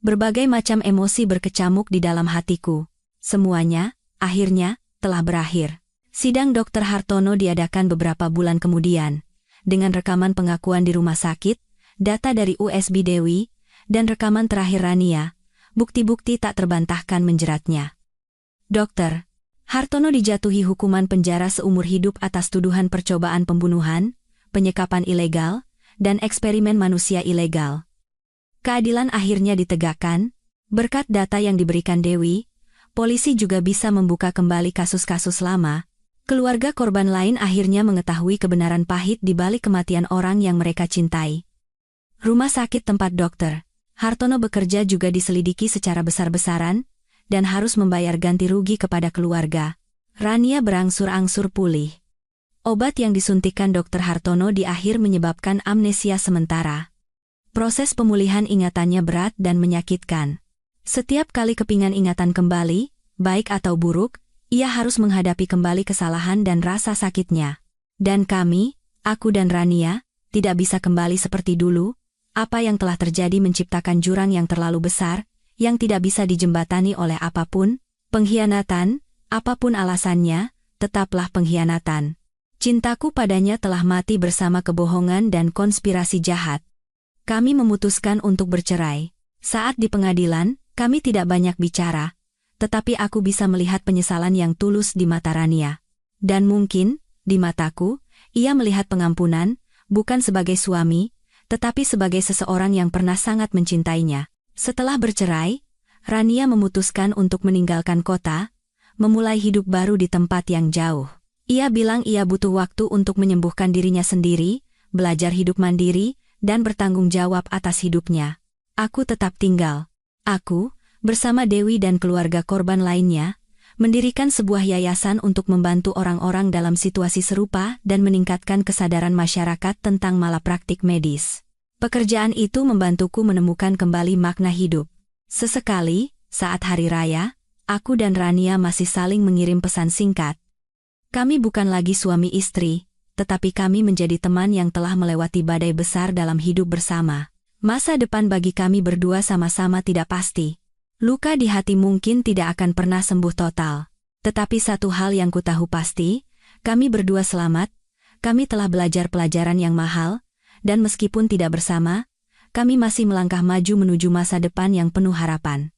Berbagai macam emosi berkecamuk di dalam hatiku. Semuanya, akhirnya, telah berakhir. Sidang Dr. Hartono diadakan beberapa bulan kemudian. Dengan rekaman pengakuan di rumah sakit, data dari USB Dewi, dan rekaman terakhir Rania, bukti-bukti tak terbantahkan menjeratnya. Dr. Hartono dijatuhi hukuman penjara seumur hidup atas tuduhan percobaan pembunuhan, penyekapan ilegal, dan eksperimen manusia ilegal. Keadilan akhirnya ditegakkan. Berkat data yang diberikan Dewi, polisi juga bisa membuka kembali kasus-kasus lama, Keluarga korban lain akhirnya mengetahui kebenaran pahit di balik kematian orang yang mereka cintai. Rumah sakit tempat Dr. Hartono bekerja juga diselidiki secara besar-besaran, dan harus membayar ganti rugi kepada keluarga. Rania berangsur-angsur pulih. Obat yang disuntikkan Dr. Hartono di akhir menyebabkan amnesia sementara. Proses pemulihan ingatannya berat dan menyakitkan. Setiap kali kepingan ingatan kembali, baik atau buruk, ia harus menghadapi kembali kesalahan dan rasa sakitnya. Dan kami, aku dan Rania, tidak bisa kembali seperti dulu. Apa yang telah terjadi menciptakan jurang yang terlalu besar, yang tidak bisa dijembatani oleh apapun. Pengkhianatan, apapun alasannya, tetaplah pengkhianatan. Cintaku padanya telah mati bersama kebohongan dan konspirasi jahat. Kami memutuskan untuk bercerai. Saat di pengadilan, kami tidak banyak bicara, tetapi aku bisa melihat penyesalan yang tulus di mata Rania. Dan mungkin, di mataku, ia melihat pengampunan, bukan sebagai suami, tetapi sebagai seseorang yang pernah sangat mencintainya. Setelah bercerai, Rania memutuskan untuk meninggalkan kota, memulai hidup baru di tempat yang jauh. Ia bilang ia butuh waktu untuk menyembuhkan dirinya sendiri, belajar hidup mandiri, dan bertanggung jawab atas hidupnya. Aku tetap tinggal. Aku, bersama Dewi dan keluarga korban lainnya, mendirikan sebuah yayasan untuk membantu orang-orang dalam situasi serupa dan meningkatkan kesadaran masyarakat tentang malapraktik medis. Pekerjaan itu membantuku menemukan kembali makna hidup. Sesekali, saat hari raya, aku dan Rania masih saling mengirim pesan singkat. Kami bukan lagi suami istri, tetapi kami menjadi teman yang telah melewati badai besar dalam hidup bersama. Masa depan bagi kami berdua sama-sama tidak pasti. Luka di hati mungkin tidak akan pernah sembuh total. Tetapi satu hal yang ku tahu pasti, kami berdua selamat, kami telah belajar pelajaran yang mahal, dan meskipun tidak bersama, kami masih melangkah maju menuju masa depan yang penuh harapan.